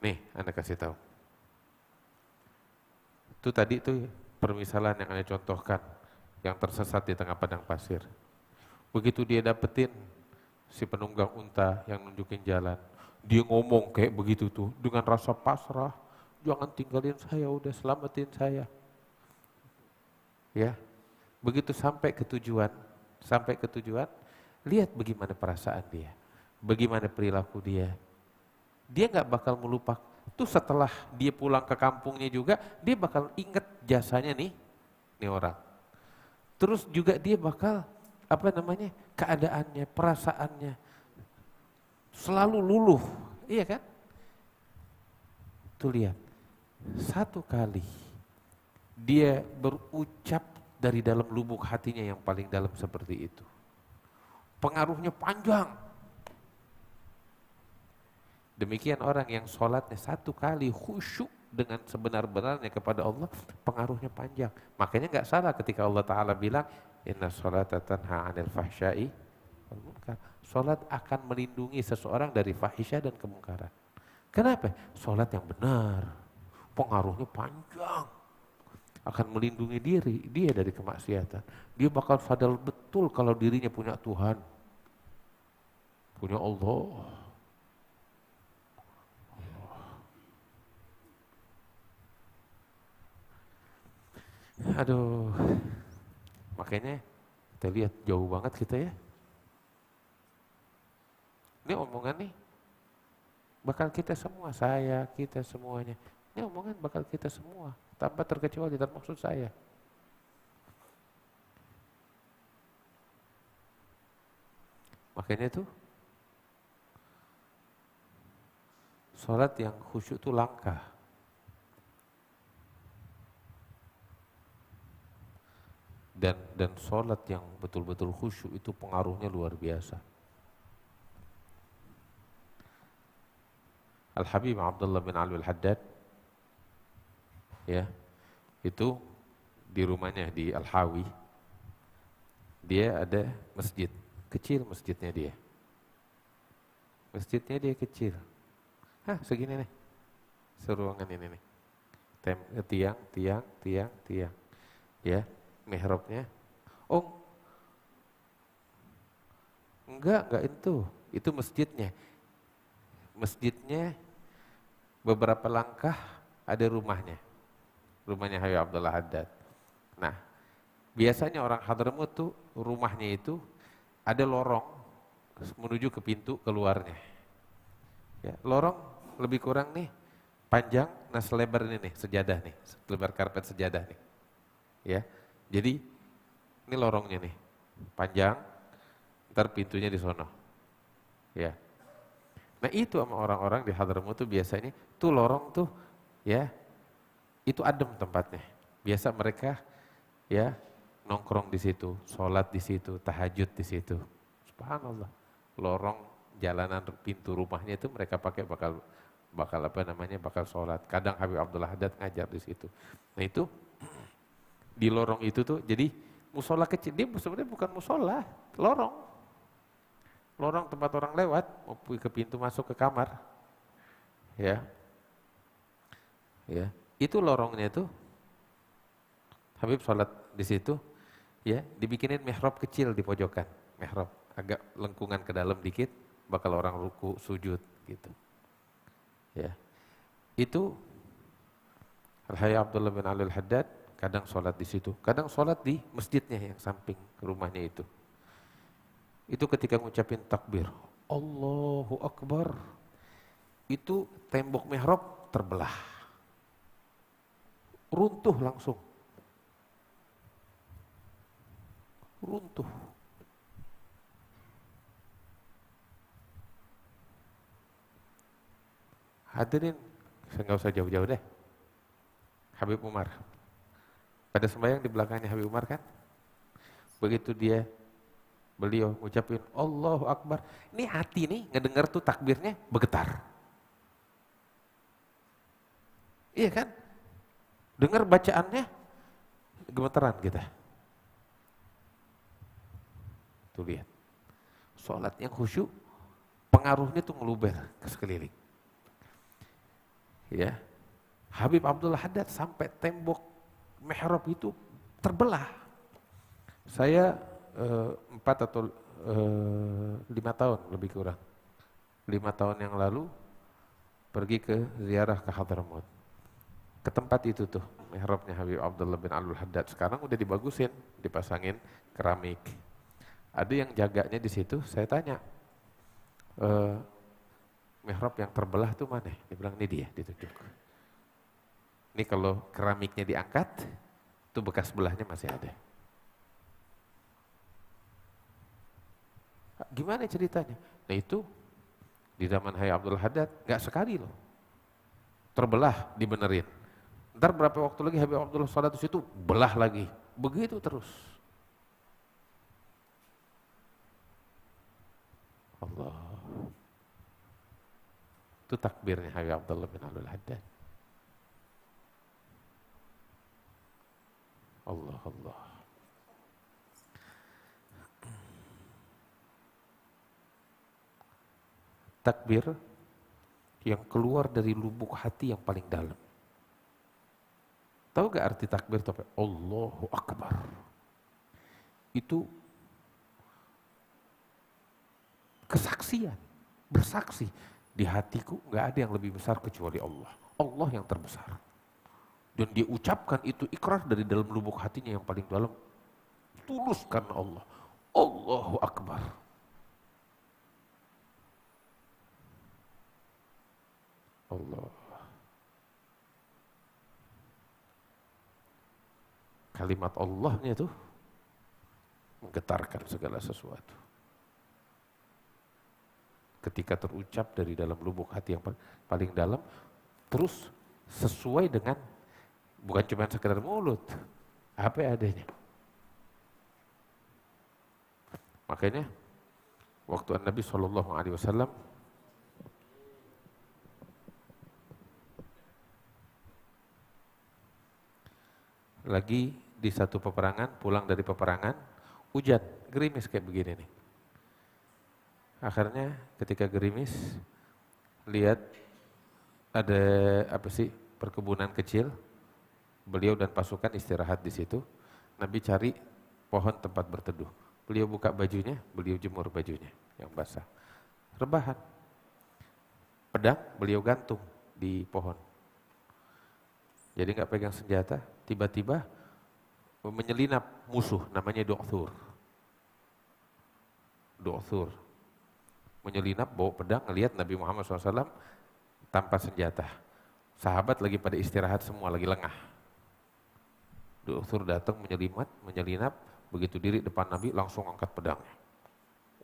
Nih, Anda kasih tahu. Itu tadi itu permisalan yang Anda contohkan, yang tersesat di tengah padang pasir. Begitu dia dapetin si penunggang unta yang nunjukin jalan, dia ngomong kayak begitu tuh, dengan rasa pasrah, jangan tinggalin saya, udah selamatin saya. Ya, begitu sampai ke tujuan, lihat bagaimana perasaan dia, bagaimana perilaku dia. Dia nggak bakal melupakan. Tuh setelah dia pulang ke kampungnya juga, dia bakal ingat jasanya nih orang. Terus juga dia bakal keadaannya, perasaannya selalu luluh, iya kan? Tuh lihat, satu kali dia berucap dari dalam lubuk hatinya yang paling dalam seperti itu. Pengaruhnya panjang. Demikian orang yang sholatnya satu kali khusyuk dengan sebenar-benarnya kepada Allah, pengaruhnya panjang. Makanya nggak salah ketika Allah Ta'ala bilang, inna sholata tanha 'anil fahsya'i wal munkar. Sholat akan melindungi seseorang dari fahisyah dan kemungkaran. Kenapa? Sholat yang benar, pengaruhnya panjang. Akan melindungi dia dari kemaksiatan. Dia bakal sadar betul kalau dirinya punya Tuhan, punya Allah. Aduh, makanya kita lihat jauh banget kita ya. Ini omongan nih, bakal kita semua, saya, kita semuanya. Ini omongan bakal kita semua, tanpa terkecuali, termaksud saya. Makanya itu, sholat yang khusyuk itu langka. Dan sholat yang betul-betul khusyuk itu pengaruhnya luar biasa. Al-Habib Abdullah bin Ali Al-Haddad, ya, itu di rumahnya di Al-Hawi, dia ada masjid, kecil masjidnya dia. Masjidnya dia kecil. Segini nih, seruangan ini nih. Tiang. Ya, mihrabnya. Oh, enggak itu masjidnya. Masjidnya beberapa langkah ada rumahnya Habib Abdullah Haddad. Nah, biasanya orang Hadramut tuh rumahnya itu ada lorong menuju ke pintu keluarnya. Ya, lorong lebih kurang nih panjang, nah selebar ini nih sejadah nih, selebar karpet sejadah nih. Ya, jadi ini lorongnya nih panjang, ntar pintunya di sono. Ya. Nah itu sama orang-orang di Hadramut tuh biasanya tuh lorong tuh ya itu adem tempatnya. Biasa mereka ya nongkrong di situ, sholat di situ, tahajud di situ. Subhanallah. Lorong jalanan pintu rumahnya itu mereka pakai bakal bakal sholat. Kadang Habib Abdullah Haddad ngajar di situ. Nah itu di lorong itu tuh jadi musola kecil. Dia sebenarnya bukan musola, lorong. Lorong tempat orang lewat, mau ke pintu masuk ke kamar. Ya. Itu lorongnya itu. Habib sholat di situ, ya, dibikinin mihrab kecil di pojokan. Mihrab agak lengkungan ke dalam dikit, bakal orang ruku, sujud gitu. Ya. Itu Al-Hayy Abdullah bin Ali Al-Haddad kadang sholat di situ, kadang sholat di masjidnya yang samping rumahnya itu. Itu ketika ngucapin takbir, Allahu Akbar, itu tembok mihrab terbelah, runtuh langsung, runtuh. Hadirin, saya nggak usah jauh-jauh deh. Habib Umar, pada sembahyang di belakangnya Habib Umar kan, begitu beliau ucapin Allahu Akbar, ini hati nih ngedengar tuh takbirnya bergetar. Iya kan? Dengar bacaannya gemetaran kita. Tuh lihat. Sholat yang khusyuk pengaruhnya tuh ngeluber ke sekeliling. Ya. Habib Abdullah Haddad sampai tembok mihrab itu terbelah. Saya 4 atau 5 tahun lebih kurang. 5 tahun yang lalu pergi ke ziarah ke Hadramut. Ke tempat itu tuh, mihrabnya Habib Abdullah bin Alul Haddad. Sekarang udah dibagusin, dipasangin keramik. Ada yang jaganya di situ, saya tanya, mihrab yang terbelah tuh mana? Dia bilang ini dia, ditunjuk. Ini kalau keramiknya diangkat, tuh bekas belahnya masih ada. Gimana ceritanya? Nah itu di zaman Hayy Abdullah Haddad gak sekali loh terbelah dibenerin. Ntar berapa waktu lagi Habib Abdullah sholat di situ belah lagi, begitu terus. Allah, itu takbirnya Habib Abdullah bin Alul Haddad. Allah. Takbir yang keluar dari lubuk hati yang paling dalam. Tahu gak arti takbir itu apa? Allahu Akbar. Itu kesaksian, bersaksi. Di hatiku gak ada yang lebih besar kecuali Allah. Allah yang terbesar. Dan dia ucapkan itu ikrar dari dalam lubuk hatinya yang paling dalam. Tulus karena Allah. Allahu Akbar. Allah. Kalimat Allahnya tuh menggetarkan segala sesuatu. Ketika terucap dari dalam lubuk hati yang paling dalam, terus sesuai dengan bukan cuma sekedar mulut, apa adanya. Makanya waktu Nabi SAW lagi di satu peperangan, pulang dari peperangan, hujan, gerimis kayak begini nih. Akhirnya ketika gerimis, lihat ada perkebunan kecil, beliau dan pasukan istirahat di situ. Nabi cari pohon tempat berteduh. Beliau buka bajunya, beliau jemur bajunya yang basah. Rebahan. Pedang beliau gantung di pohon. Jadi nggak pegang senjata, tiba-tiba menyelinap musuh namanya Du'thur. Menyelinap bawa pedang, ngelihat Nabi Muhammad SAW tanpa senjata. Sahabat lagi pada istirahat semua, lagi lengah. Du'thur datang menyelinap, begitu diri depan Nabi langsung angkat pedangnya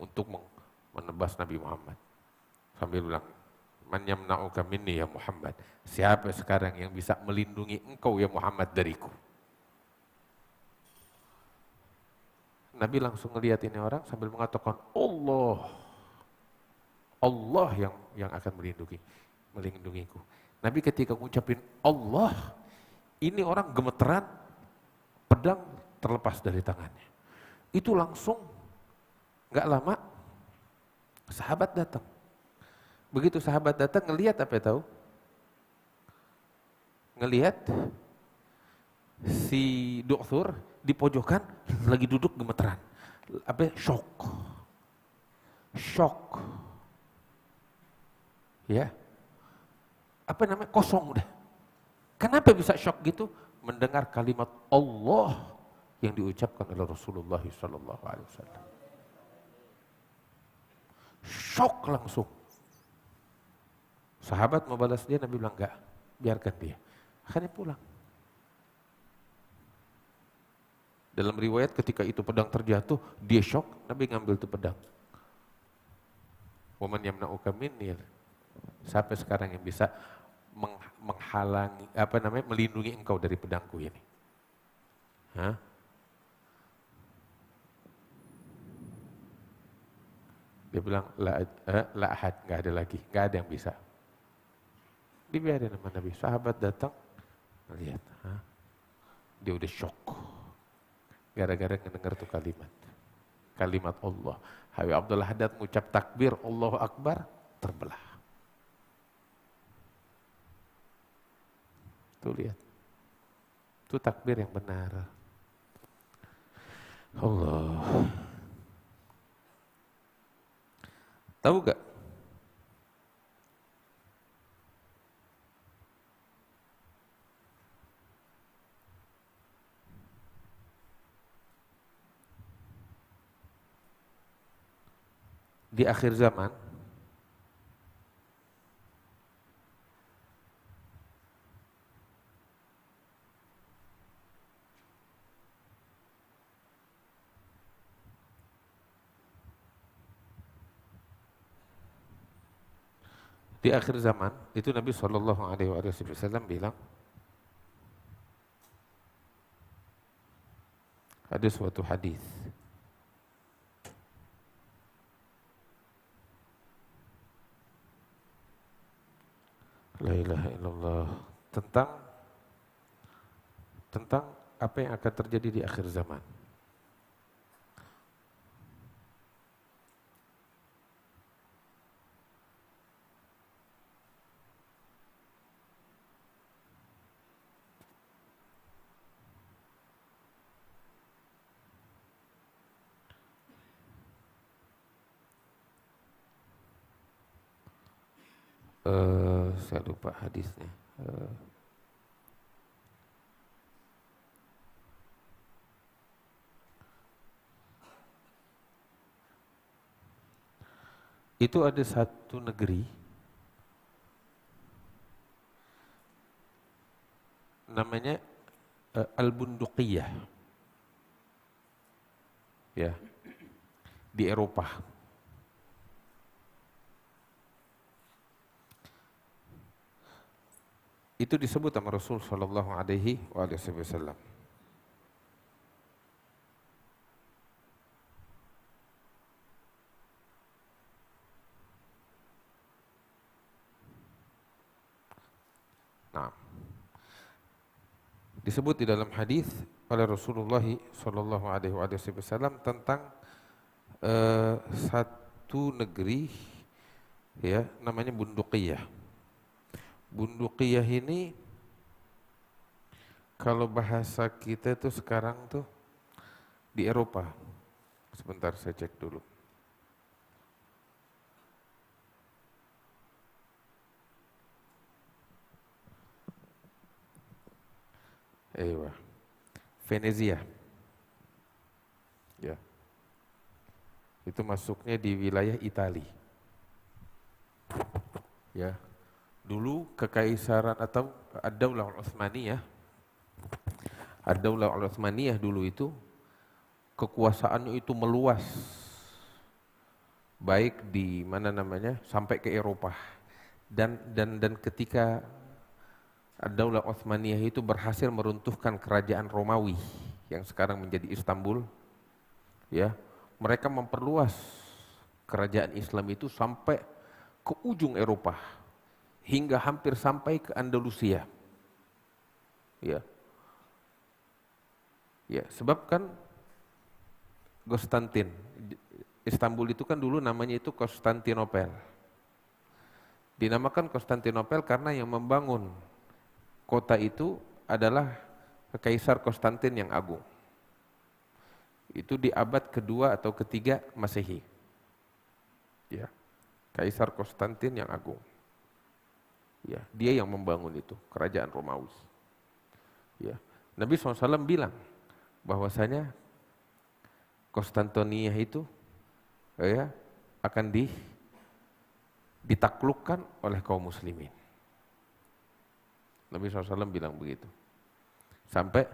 untuk menebas Nabi Muhammad. Sambil bilang, "Man yamna'uka minni ya Muhammad?" Siapa sekarang yang bisa melindungi engkau ya Muhammad dariku? Nabi langsung ngelihat ini orang sambil mengatakan, Allah yang akan melindungiku. Nabi ketika mengucapin Allah, ini orang gemeteran, pedang terlepas dari tangannya. Itu langsung nggak lama sahabat datang. Begitu sahabat datang ngelihat apa tahu? Ngelihat si Du'thur di pojokan lagi duduk gemeteran. Shock. Ya. Kosong udah. Kenapa bisa shock gitu? Mendengar kalimat Allah yang diucapkan oleh Rasulullah SAW. Shock langsung. Sahabat mau balas dia, Nabi bilang enggak, biarkan dia. Akhirnya pulang. Dalam riwayat ketika itu pedang terjatuh, dia shock, Nabi ngambil itu pedang. Waman yamna'uka minni. Sampai sekarang yang bisa menghalangi, melindungi engkau dari pedangku ini. Dia bilang, la ahad, nggak ada lagi, nggak ada yang bisa. Dibiarin sama Nabi. Sahabat datang, lihat, dia udah shock. Gara-gara ngedenger tuh kalimat Allah. Habib Abdullah Haddad mengucap takbir, Allahu Akbar, terbelah. Tuh lihat. Itu takbir yang benar. Allah. Tahu gak? Di akhir zaman, itu Nabi SAW bilang, ada suatu hadis. La ilaha illallah. Tentang apa yang akan terjadi di akhir zaman. Saya lupa hadisnya. Itu ada satu negeri namanya Al-Bunduqiyah, ya, di Eropa. Itu disebut sama Rasul Shallallahu Alaihi Wasallam. Nah, disebut di dalam hadis oleh Rasulullah Shallallahu Alaihi Wasallam tentang satu negeri, ya, namanya Bunduqiyah. Bunduqiyah ini kalau bahasa kita tuh sekarang tuh di Eropa. Sebentar saya cek dulu. Ewa. Venezia. Ya. Itu masuknya di wilayah Italia. Ya. Dulu kekaisaran atau Ad-Daulah Al-Utsmaniyah, Ad-Daulah Al-Utsmaniyah dulu itu kekuasaannya itu meluas, baik di mana namanya sampai ke Eropa, dan ketika Ad-Daulah Utsmaniyah itu berhasil meruntuhkan kerajaan Romawi yang sekarang menjadi Istanbul, ya, mereka memperluas kerajaan Islam itu sampai ke ujung Eropa, hingga hampir sampai ke Andalusia. Ya. Ya, sebab kan Konstantin, Istanbul itu kan dulu namanya itu Konstantinopel. Dinamakan Konstantinopel karena yang membangun kota itu adalah Kaisar Konstantin yang Agung. Itu di abad kedua atau ketiga Masehi. Ya. Kaisar Konstantin yang Agung. Ya, dia yang membangun itu, kerajaan Romawi. Ya, Nabi SAW bilang bahwasanya Konstantinia itu, ya, akan ditaklukkan oleh kaum muslimin. Nabi SAW bilang begitu. Sampai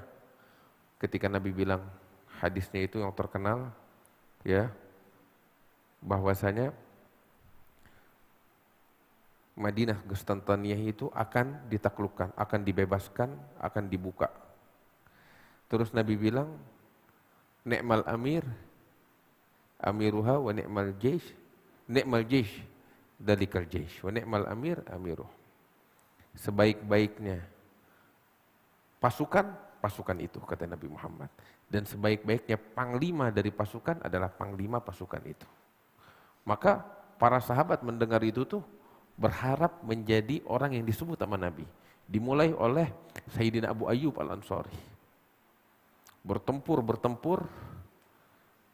ketika Nabi bilang hadisnya itu yang terkenal, ya, bahwasanya Madinah Konstantinia itu akan ditaklukkan, akan dibebaskan, akan dibuka. Terus Nabi bilang, ni'mal amir, amiruha wa ni'mal jaish, dalikal jaish, wa ni'mal amir, amiruh. Sebaik-baiknya pasukan itu, kata Nabi Muhammad. Dan sebaik-baiknya panglima dari pasukan adalah panglima pasukan itu. Maka para sahabat mendengar itu tuh berharap menjadi orang yang disebut sama Nabi. Dimulai oleh Sayyidina Abu Ayyub Al-Ansari. Bertempur,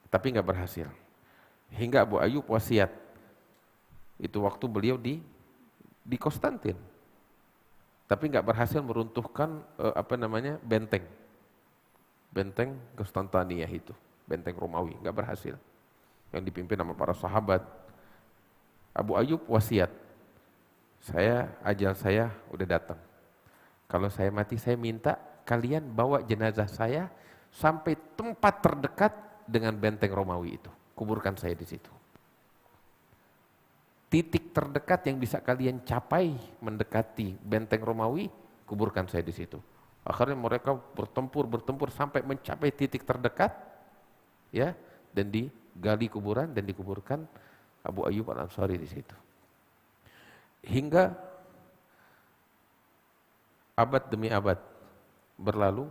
tapi nggak berhasil. Hingga Abu Ayyub wasiat. Itu waktu beliau di Konstantin. Tapi nggak berhasil meruntuhkan benteng Konstantinia itu, benteng Romawi, nggak berhasil. Yang dipimpin sama para sahabat. Abu Ayyub wasiat, ajal saya udah datang. Kalau saya mati, saya minta kalian bawa jenazah saya sampai tempat terdekat dengan benteng Romawi itu. Kuburkan saya di situ. Titik terdekat yang bisa kalian capai mendekati benteng Romawi, kuburkan saya di situ. Akhirnya mereka bertempur sampai mencapai titik terdekat, ya, dan digali kuburan dan dikuburkan Abu Ayyub Al-Ansari di situ. Hingga abad demi abad berlalu,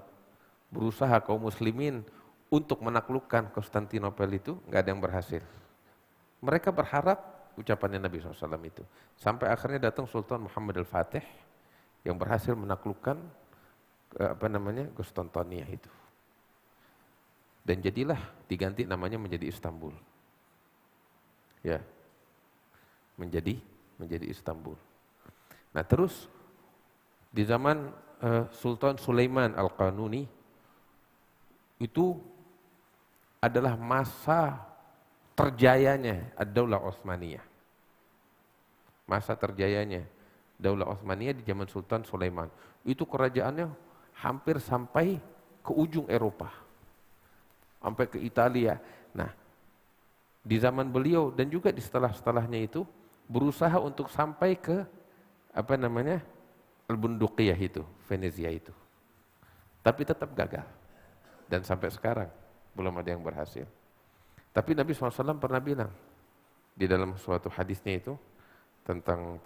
berusaha kaum muslimin untuk menaklukkan Konstantinopel itu, nggak ada yang berhasil. Mereka berharap ucapannya Nabi SAW itu. Sampai akhirnya datang Sultan Muhammad Al-Fatih yang berhasil menaklukkan Konstantinia itu. Dan jadilah diganti namanya menjadi Istanbul. Ya. Menjadi Istanbul. Nah, terus di zaman Sultan Sulaiman Al-Qanuni itu adalah masa terjayanya Ad-Daulah Utsmaniyah. masa terjayanya Daulah Utsmaniyah di zaman Sultan Sulaiman. Itu kerajaannya hampir sampai ke ujung Eropa, sampai ke Italia. Nah, di zaman beliau dan juga di setelahnya itu berusaha untuk sampai ke Al-Bunduqiyah itu, Venezia itu. Tapi tetap gagal. Dan sampai sekarang belum ada yang berhasil. Tapi Nabi SAW pernah bilang di dalam suatu hadisnya itu tentang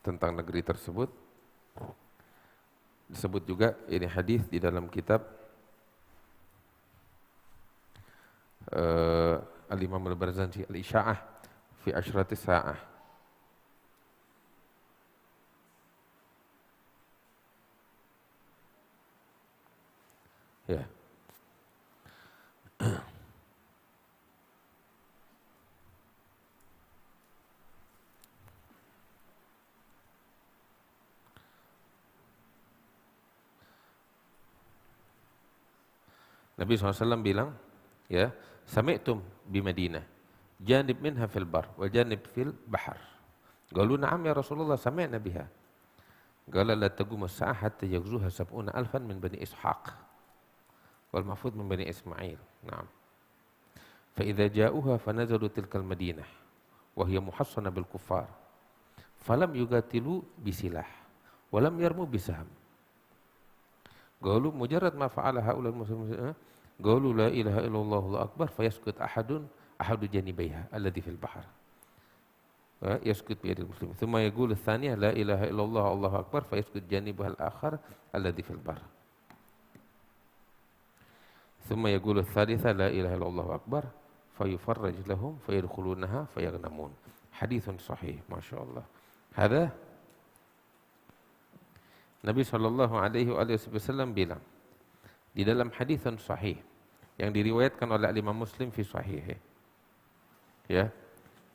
tentang negeri tersebut. Disebut juga ini hadis di dalam kitab Al-Imam Al-Barzanji Al-Isya'ah fi Ashratis Sa'ah. Ya. Nabi SAW bilang, ya, sami'tum bi Madinah, janib minha fil bar, wa janib fil bahar. Qalu na'am ya Rasulullah, sami'na biha. Qala la taqumu as-sa'ah hatta yaghzuha 70,000 min bani Ishaq wal mahfuz min bani Ismail. Na'am. Fa idza ja'uha fanazalu tilkal Madinah wa hiya muhassana bil kuffar. Falam yugatilu bisilah wa lam yarmu bisaham. Qalu mujarrad ma fa'ala haula al-muslimin. Qalu la ilaha illallah Allahu akbar fayaskut ahadu janibaiha alladhi fil bahr. Yaskut bi yadil muslim. Thumma yaqulu ats-tsaniyah la ilaha illallah Allahu akbar fayaskut janibahal akhar alladhi fil bahr. Thumma yaqulu ats-tsalitsah la ilaha illallah akbar fayufarraj lahum fayadkhulunaha fayaghnamun. Haditsun sahih, masyaallah. Hadza Nabi sallallahu alaihi wasallam bilang di dalam hadis sahih yang diriwayatkan oleh Imam Muslim fi sahih. Ya.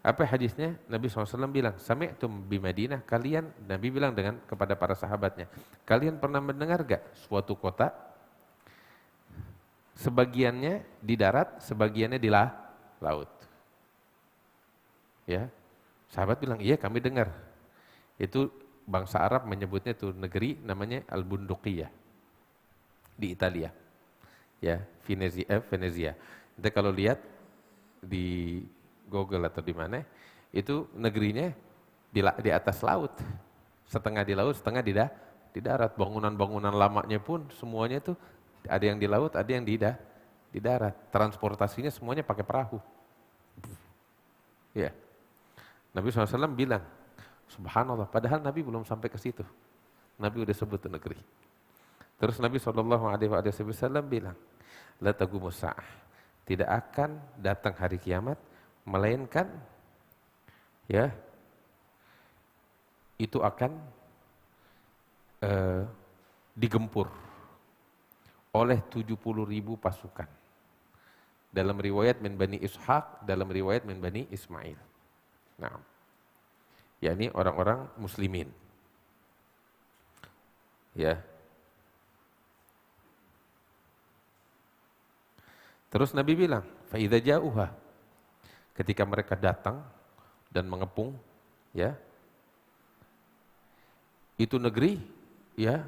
Apa hadisnya? Nabi SAW bilang, sami'tum bi Madinah, kalian, Nabi bilang kepada para sahabatnya, kalian pernah mendengar gak suatu kota sebagiannya di darat, sebagiannya di laut? Ya. Sahabat bilang, iya kami dengar. Itu bangsa Arab menyebutnya itu negeri namanya Al-Bunduqiyah di Italia. Ya, Venezia. Kita kalau lihat di Google atau di mana, itu negerinya di atas laut. Setengah di laut, setengah di darat. Bangunan-bangunan lamanya pun semuanya itu ada yang di laut, ada yang di darat. Transportasinya semuanya pakai perahu. Ya. Nabi SAW bilang, subhanallah, padahal Nabi belum sampai ke situ. Nabi udah sebut itu negeri. Terus Nabi SAW bilang, la taqumus sa'ah, tidak akan datang hari kiamat melainkan ya itu akan digempur oleh 70.000 pasukan. Dalam riwayat min Bani Ishaq, dalam riwayat min Bani Ismail. Nah, yakni orang-orang muslimin. Ya. Terus Nabi bilang, fa idza ja'uha, ketika mereka datang dan mengepung, ya, itu negeri, ya,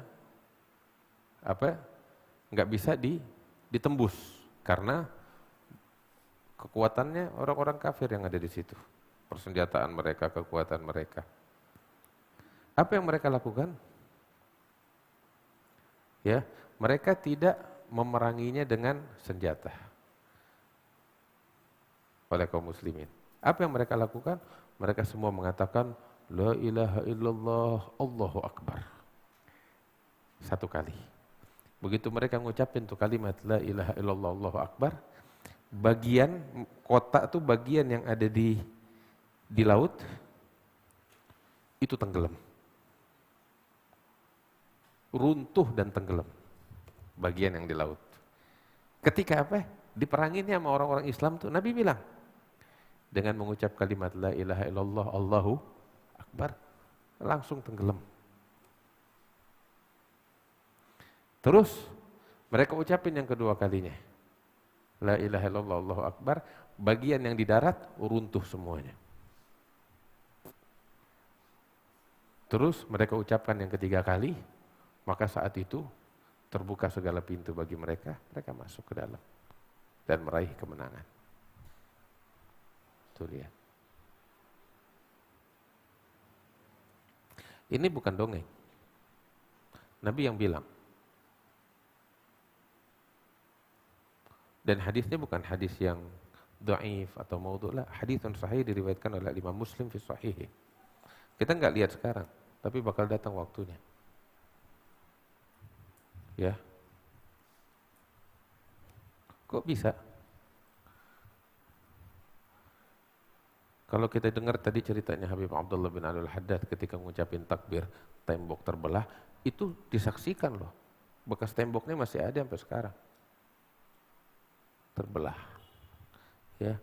nggak bisa ditembus karena kekuatannya orang-orang kafir yang ada di situ, persenjataan mereka, kekuatan mereka. Apa yang mereka lakukan? Ya, mereka tidak memeranginya dengan senjata oleh kaum muslimin. Apa yang mereka lakukan? Mereka semua mengatakan la ilaha illallah Allahu akbar. Satu kali. Begitu mereka ngucapin tuh kalimat la ilaha illallah Allahu akbar, bagian kota tuh bagian yang ada di laut itu tenggelam. Runtuh dan tenggelam. Bagian yang di laut. Ketika apa? Diperanginnya sama orang-orang Islam tuh Nabi bilang dengan mengucap kalimat la ilaha illallah Allahu akbar, langsung tenggelam. Terus mereka ucapin yang kedua kalinya la ilaha illallah Allahu akbar, bagian yang di darat runtuh semuanya. Terus mereka ucapkan yang ketiga kali, maka saat itu terbuka segala pintu bagi mereka, mereka masuk ke dalam dan meraih kemenangan. Tuh lihat. Ini bukan dongeng. Nabi yang bilang. Dan hadisnya bukan hadis yang dhaif atau maudhu' lah, hadis yang sahih diriwayatkan oleh Imam Muslim fi sahih. Kita nggak lihat sekarang, tapi bakal datang waktunya. Ya. Kok bisa? Kalau kita dengar tadi ceritanya Habib Abdullah bin Abdul Haddad ketika mengucapin takbir, tembok terbelah, itu disaksikan loh. Bekas temboknya masih ada sampai sekarang. Terbelah. Ya.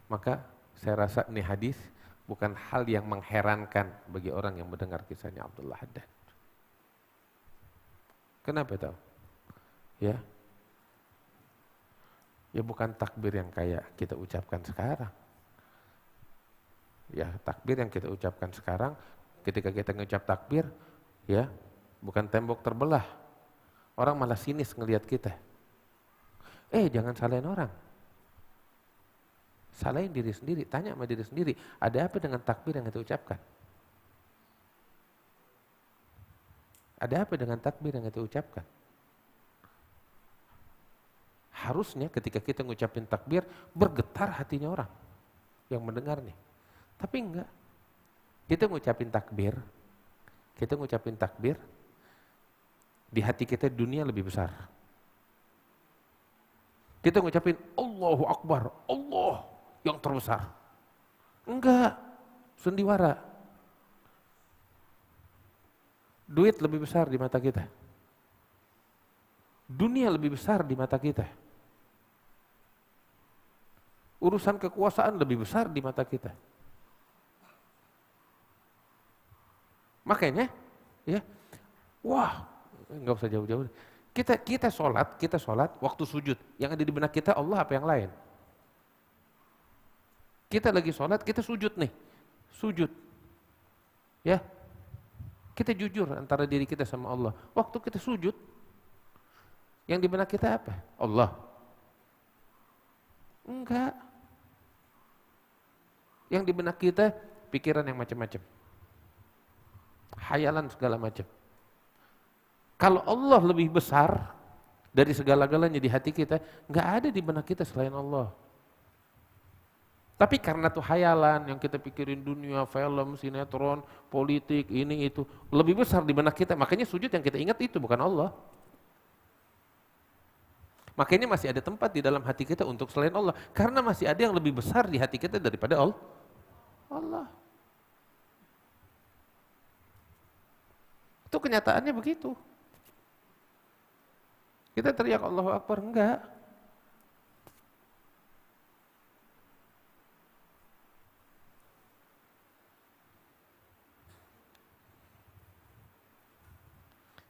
Maka saya rasa ini hadis bukan hal yang mengherankan bagi orang yang mendengar kisahnya Abdullah Haddad. Kenapa tahu? Ya. Ya bukan takbir yang kayak kita ucapkan sekarang. Ya, takbir yang kita ucapkan sekarang ketika kita ngucap takbir, ya, bukan tembok terbelah. Orang malah sinis ngelihat kita. Jangan salahin orang. Salahin diri sendiri, tanya sama diri sendiri, ada apa dengan takbir yang kita ucapkan? Ada apa dengan takbir yang kita ucapkan? Harusnya ketika kita ngucapin takbir, bergetar hatinya orang yang mendengarnya. Tapi enggak. Kita ngucapin takbir, di hati kita dunia lebih besar. Kita ngucapin Allahu Akbar, Allah yang terbesar. Enggak, sendiwara. Duit lebih besar di mata kita. Dunia lebih besar di mata kita. Urusan kekuasaan lebih besar di mata kita. Makanya, ya, wah, enggak usah jauh-jauh. Kita sholat, waktu sujud, yang ada di benak kita Allah apa yang lain? Kita lagi sholat, kita sujud nih, sujud, ya, kita jujur antara diri kita sama Allah. Waktu kita sujud, yang di benak kita apa? Allah? Enggak. Yang di benak kita pikiran yang macam-macam, hayalan segala macam. Kalau Allah lebih besar dari segala-galanya di hati kita, nggak ada di benak kita selain Allah. Tapi karena tuh hayalan yang kita pikirin dunia, film, sinetron, politik, ini itu lebih besar di benak kita. Makanya sujud yang kita ingat itu bukan Allah. Makanya masih ada tempat di dalam hati kita untuk selain Allah. Karena masih ada yang lebih besar di hati kita daripada Allah. Itu kenyataannya begitu. Kita teriak Allahu Akbar, enggak.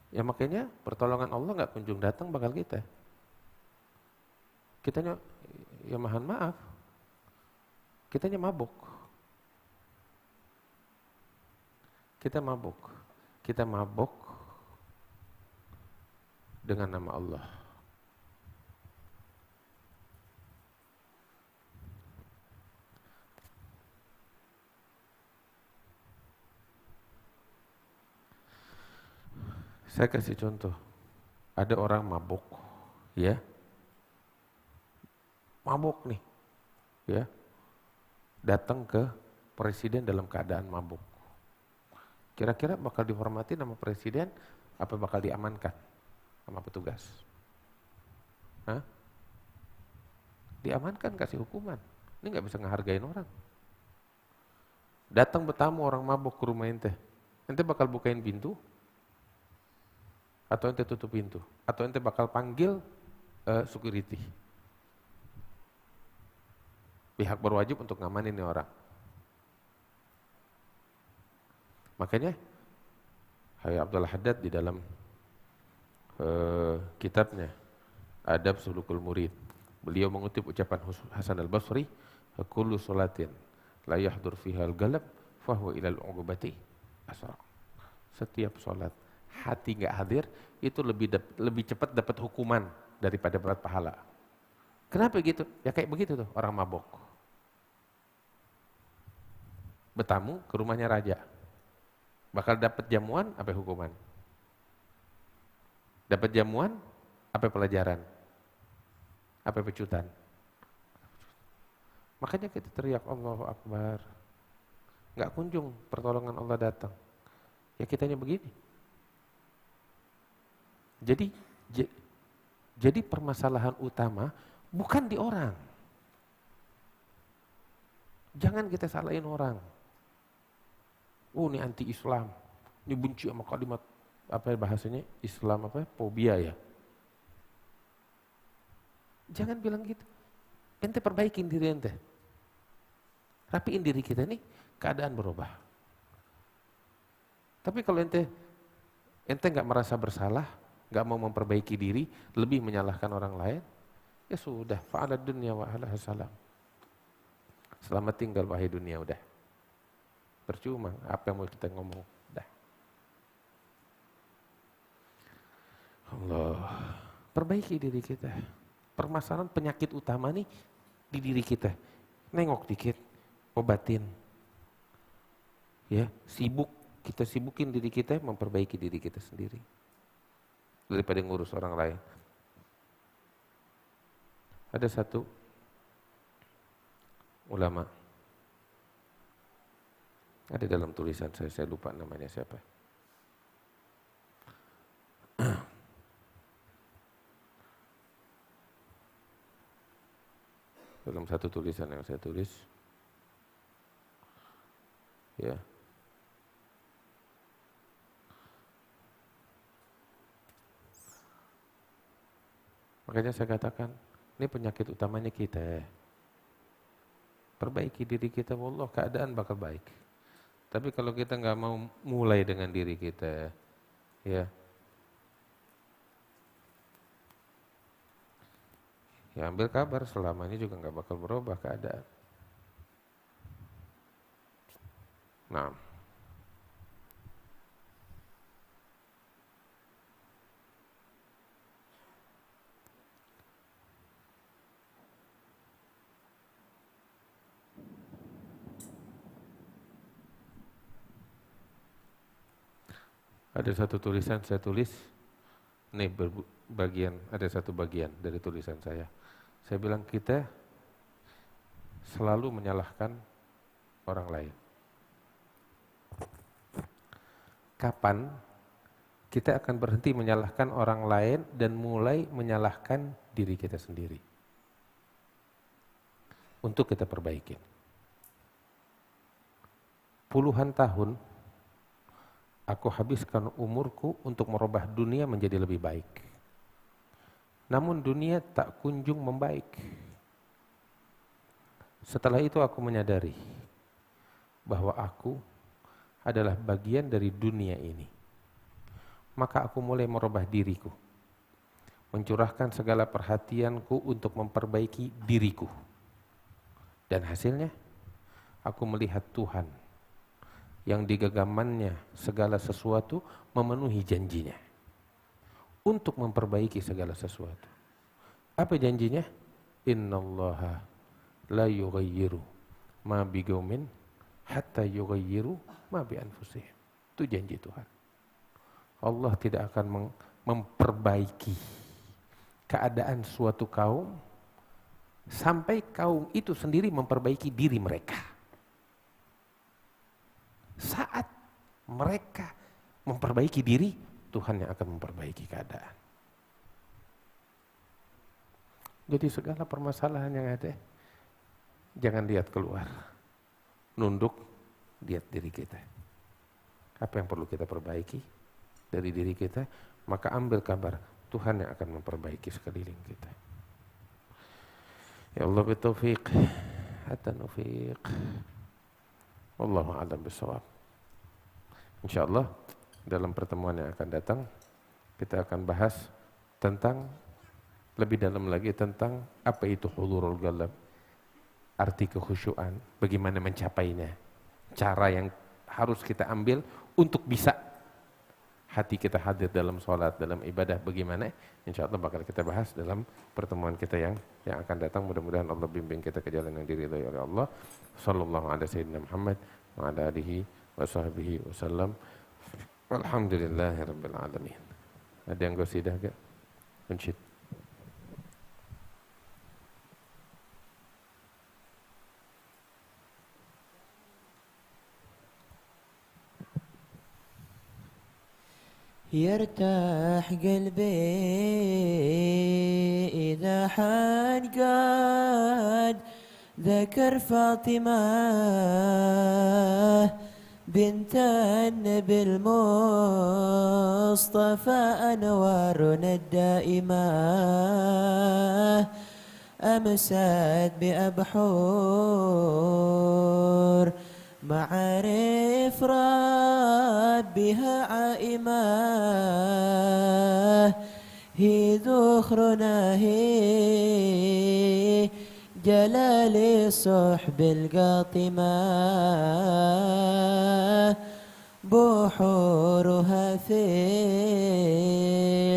Ya makanya pertolongan Allah nggak kunjung datang bakal kita. Kitanya, ya mohon maaf, kitanya mabuk. Kita mabuk dengan nama Allah. Saya kasih contoh, ada orang mabuk, ya, mabuk nih, ya, datang ke presiden dalam keadaan mabuk. Kira-kira bakal dihormati sama presiden, apa bakal diamankan sama petugas? Hah? Diamankan, kasih hukuman. Ini nggak bisa ngehargain orang. Datang bertamu orang mabuk ke rumah ente bakal bukain pintu? Atau ente tutup pintu? Atau ente bakal panggil security? Pihak berwajib untuk ngamanin nih orang. Makanya Habib Abdullah Haddad di dalam kitabnya Adab Sulukul Murid, beliau mengutip ucapan Hasan al-Basri, kullu salatin la yahdur fiha al-galab fahuwa ilal uqubati asra. Setiap salat hati enggak hadir itu lebih cepat dapat hukuman daripada dapat pahala. Kenapa gitu? Ya kayak begitu tuh orang mabok. Bertamu ke rumahnya raja. Bakal dapat jamuan apa hukuman? Dapat jamuan apa pelajaran? Apa pecutan? Makanya kita teriak Allahu Akbar. Enggak kunjung pertolongan Allah datang. Ya kitanya begini. Jadi permasalahan utama bukan di orang. Jangan kita salahin orang. Oh, ini anti-Islam. Ini benci sama kalimat apa bahasanya? Islam apa? Fobia ya. Jangan bilang gitu. Ente perbaikin diri ente. Rapiin diri kita nih, keadaan berubah. Tapi kalau ente enggak merasa bersalah, enggak mau memperbaiki diri, lebih menyalahkan orang lain, ya sudah, fa'alad dunya wa ahliha salam. Selamat tinggal wahai dunia, udah. Percuma apa yang mau kita ngomong, udah. Allah, perbaiki diri kita. Permasalahan penyakit utama nih di diri kita. Nengok dikit, obatin. Ya, kita sibukin diri kita, memperbaiki diri kita sendiri. Daripada ngurus orang lain. Ada satu ulama, ada dalam tulisan saya lupa namanya siapa. Dalam satu tulisan yang saya tulis, ya, makanya saya katakan, ini penyakit utamanya kita. Perbaiki diri kita, wallah keadaan bakal baik. Tapi kalau kita nggak mau mulai dengan diri kita, ya ambil kabar selama ini juga nggak bakal berubah keadaan. Nah, ada satu tulisan saya tulis, nih ada satu bagian dari tulisan saya. Saya bilang kita selalu menyalahkan orang lain. Kapan kita akan berhenti menyalahkan orang lain dan mulai menyalahkan diri kita sendiri? Untuk kita perbaiki. Puluhan tahun aku habiskan umurku untuk merubah dunia menjadi lebih baik. Namun dunia tak kunjung membaik. Setelah itu aku menyadari bahwa aku adalah bagian dari dunia ini. Maka aku mulai merubah diriku. Mencurahkan segala perhatianku untuk memperbaiki diriku. Dan hasilnya, aku melihat Tuhan yang di genggamannya segala sesuatu memenuhi janjinya untuk memperbaiki segala sesuatu. Apa janjinya? Innallaha la yughayyiru ma biqaumin hatta yughayyiru ma bi anfusihim. Itu janji Tuhan. Allah tidak akan memperbaiki keadaan suatu kaum sampai kaum itu sendiri memperbaiki diri mereka. Saat mereka memperbaiki diri, Tuhan yang akan memperbaiki keadaan. Jadi segala permasalahan yang ada, jangan lihat keluar. Nunduk, lihat diri kita. Apa yang perlu kita perbaiki dari diri kita, maka ambil kabar, Tuhan yang akan memperbaiki sekeliling kita. Ya Allah bitaufiq, hatta nufiq. Wallahu a'lam bishawab. Insyaallah dalam pertemuan yang akan datang kita akan bahas tentang lebih dalam lagi tentang apa itu hudurul qalb, arti kekhusyuan, bagaimana mencapainya, cara yang harus kita ambil untuk bisa hati kita hadir dalam sholat, dalam ibadah, bagaimana, insya Allah bakal kita bahas dalam pertemuan kita yang akan datang. Mudah-mudahan Allah bimbing kita ke jalan yang diridhai oleh Allah. Sallallahu ala sayyidina Muhammad wa ala alihi wa sahbihi wasallam. Alhamdulillahi rabbil alamin. Ada yang qasidah gak? Unsyid. يرتاح قلبي إذا حان قد ذكر فاطمة بنت النبي المصطفى أنوارنا الدائمة أمسات بأبحور معارف ربها عائمة هي ذخرنا هي جلال صحب القاطمة بحورها في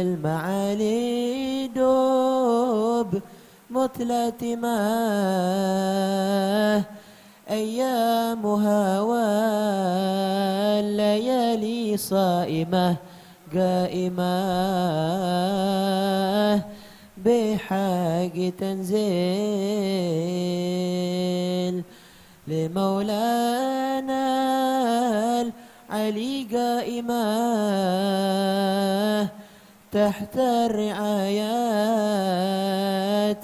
المعالي دوب متلتمة أيامها والليالي صائمة قائمة بحق تنزيل لمولانا العلي قائمة تحت الرعايات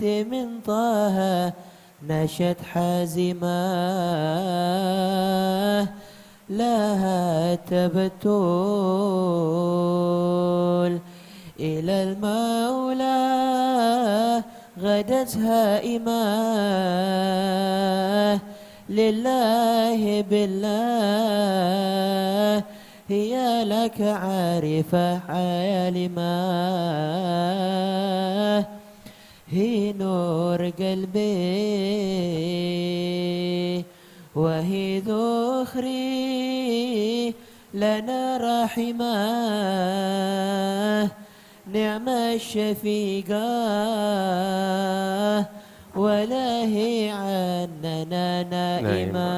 من طه نشت حازمة لها تبتل إلى المولى غدت هائمة لله بالله هي لك عارفة عالمة هي نور قلبي وهي ذخري لنا رحمة نعم الشفيقة ولا هي عننا نائمة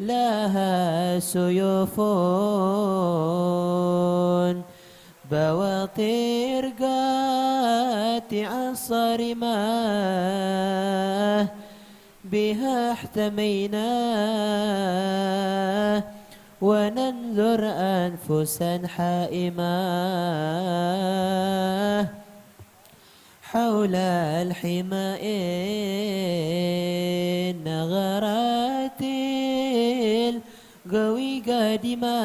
لها سيوف بواطير قاتعة صارمة بها احتمينا وننذر أنفسا حائمة حول الحماء النغرات القوي قادمة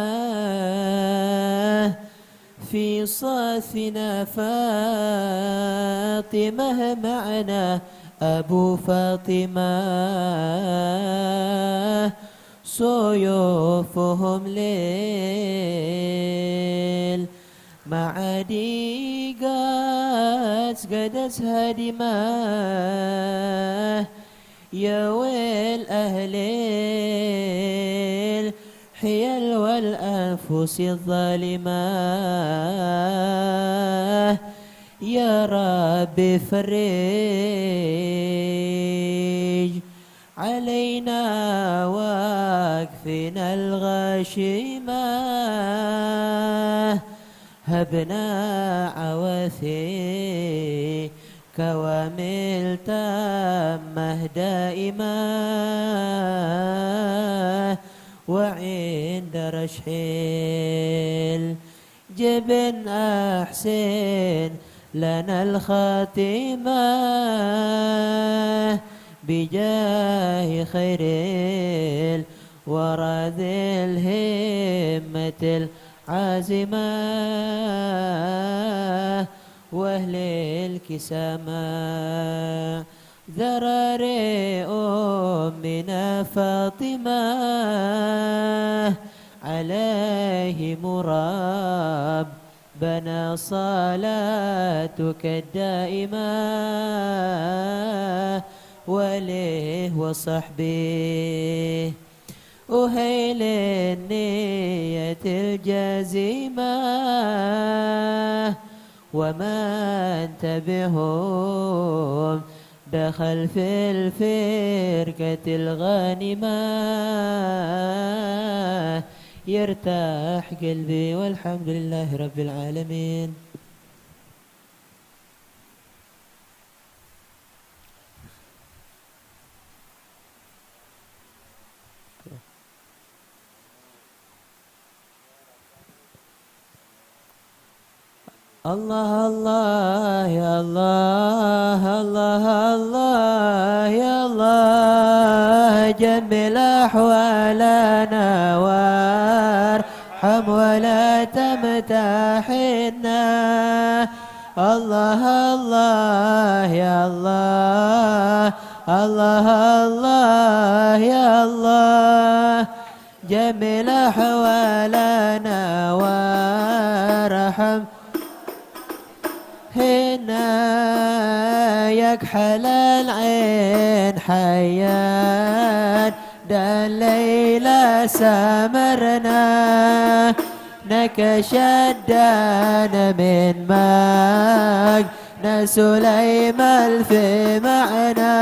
في صافنا فاطمة معنا أبو فاطمة سيوفهم ليل معادي قدس هادمة يا ويل أهل الحيل والأنفس الظالمة يا رب فرج علينا واكفنا الغاشمة هبنا عواثي كوامل تامه دائما وعند رشح الجبن أحسن لنا الخاتمة بجاه خير الورى ذي الهمة العازمة وأهل الكسامة ذرار أمنا فاطمة عليه مراب بنا صلاتك الدائمة وله وصحبه أهيل النية الجازمة ومن تبعهم دخل في الفرقة الغانمة يرتاح قلبي والحمد لله رب العالمين. الله الله يا الله الله الله يا الله جمل أحوالنا وارحم ولا تمتحنا الله الله يا الله الله الله يا الله جمل أحوالنا وارحم هنا يكحل العين حيان دا الليلة سمرنا نكش الدان من مجن سليمان في معنا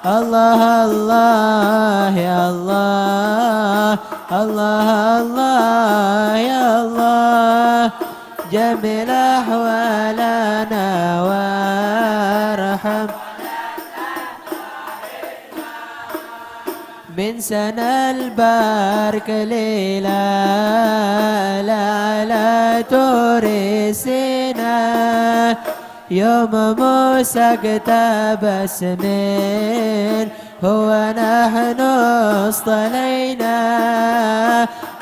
الله الله يا الله الله الله يا الله جمل أحوالنا وارحم من سنة البارك ليلة لا تورسنا يوم موسى اقتبس من هو نحن اصطلينا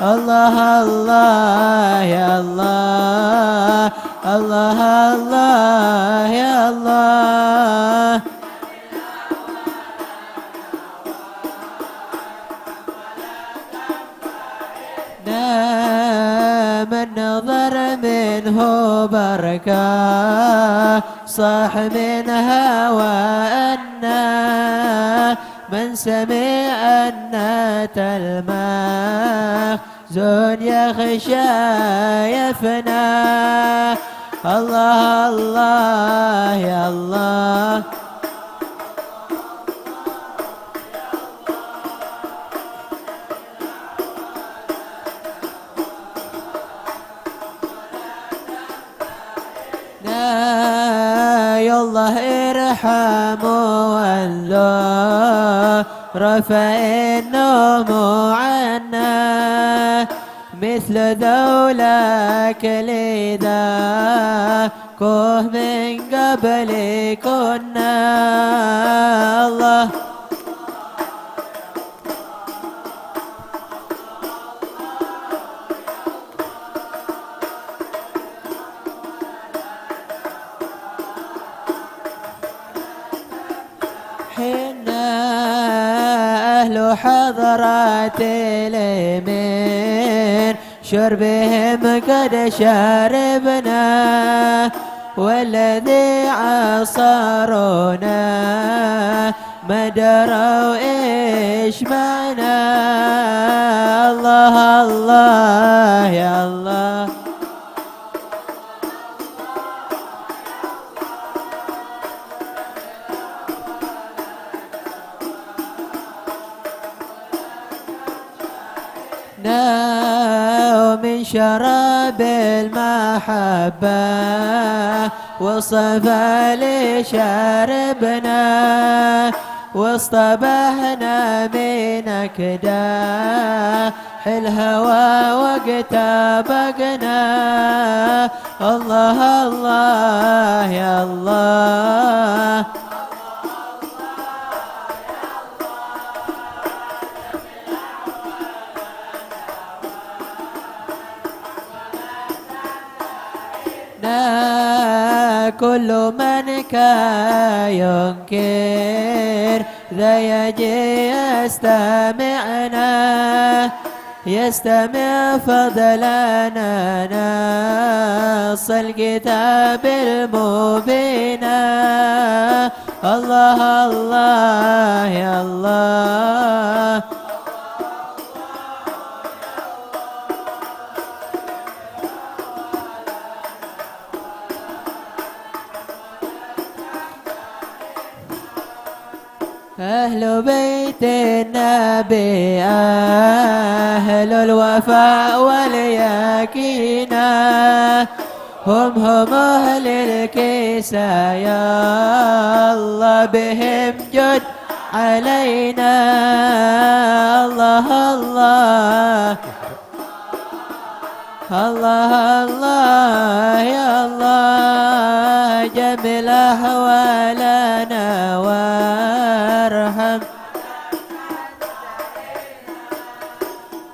الله الله يا الله الله الله يا الله نام النظر منه بركة صاح من هواءنا من سمع النات المخزون يخشى يفنى الله الله يا الله يا الله ارحموا الله رفع النوم عنا مثل ذولاك لذا كه من قبل كنا الله أهل حضرات اليمين شربهم قد شربنا والذي عصرونا ما دروا إيش معنا الله الله يا الله من شراب المحبة وصفى لشربنا واصطبحنا من أكداح الهوى واقتبقنا الله الله يا الله كل من كان ينكر ذا يجي يستمعنا يستمع فضلنا نص الكتاب المبين. الله الله يا الله. أهل بيت النبي أهل الوفاء واليقين، هم أهل الكساء، يا الله بهم جد علينا. الله الله الله الله يا الله. جمل أحوالنا وارحم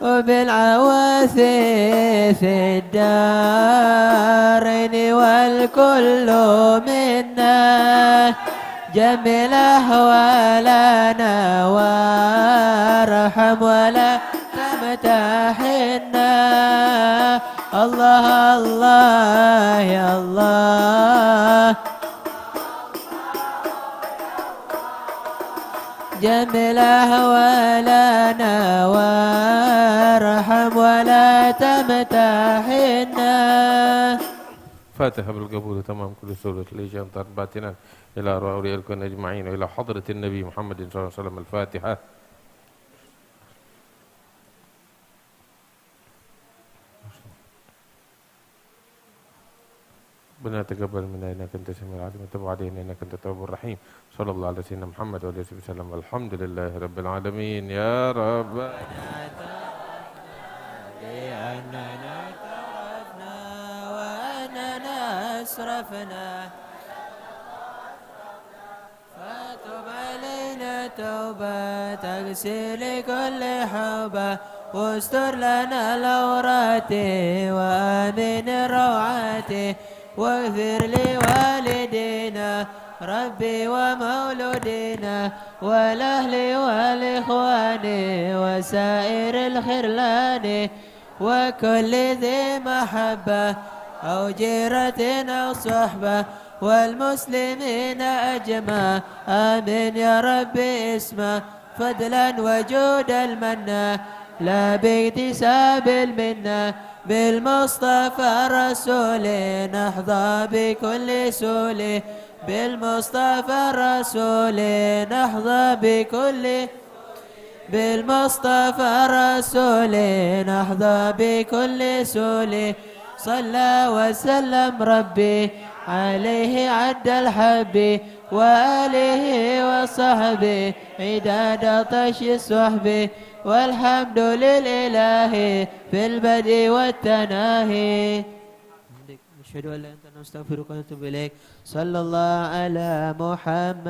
وبالعواثي في الدارين والكل منا. جمل أحوالنا وارحم ولا تمتحنا. الله الله يا الله. جمل أحوالنا وارحم ولا تمتحنا. فاتحة بالقبول تمام كل سورة الإجابة باطنا إلى أرواح أولياء الكون أجمعين وإلى حضرة النبي محمد صلى الله عليه وسلم. الفاتحة. ربنا تقبل منا إنك أنت السميع العليم وتب علينا إنك أنت التواب الرحيم. صلى الله على سيدنا محمد وعلى آله وسلم. الحمد لله رب العالمين. يا رب لأننا اعترفنا وأننا أسرفنا، فتب علينا توبة تغسل كل حوبة، واستر لنا العورات وآمن الروعات، واغفر لوالدينا ربي ومولودينا والأهل والإخوان وسائر الخرلان وكل ذي محبة أو جيرة أو صحبة والمسلمين أجمع. آمين يا ربي اسمه فضلا وجود المنة لا باكتساب المنة. بالمصطفى رسول نحظى بكل سول، بالمصطفى رسول نحظى بكل، بالمصطفى رسول نحظى بكل سول. صلى وسلم ربي عليه عد الحب وآله وصحبه عداد طش الصحب. والحمد لله في البدء والتناهي. نشهد أن لا إله إلا أنت نستغفرك ونتوب إليك. صلى الله على محمد.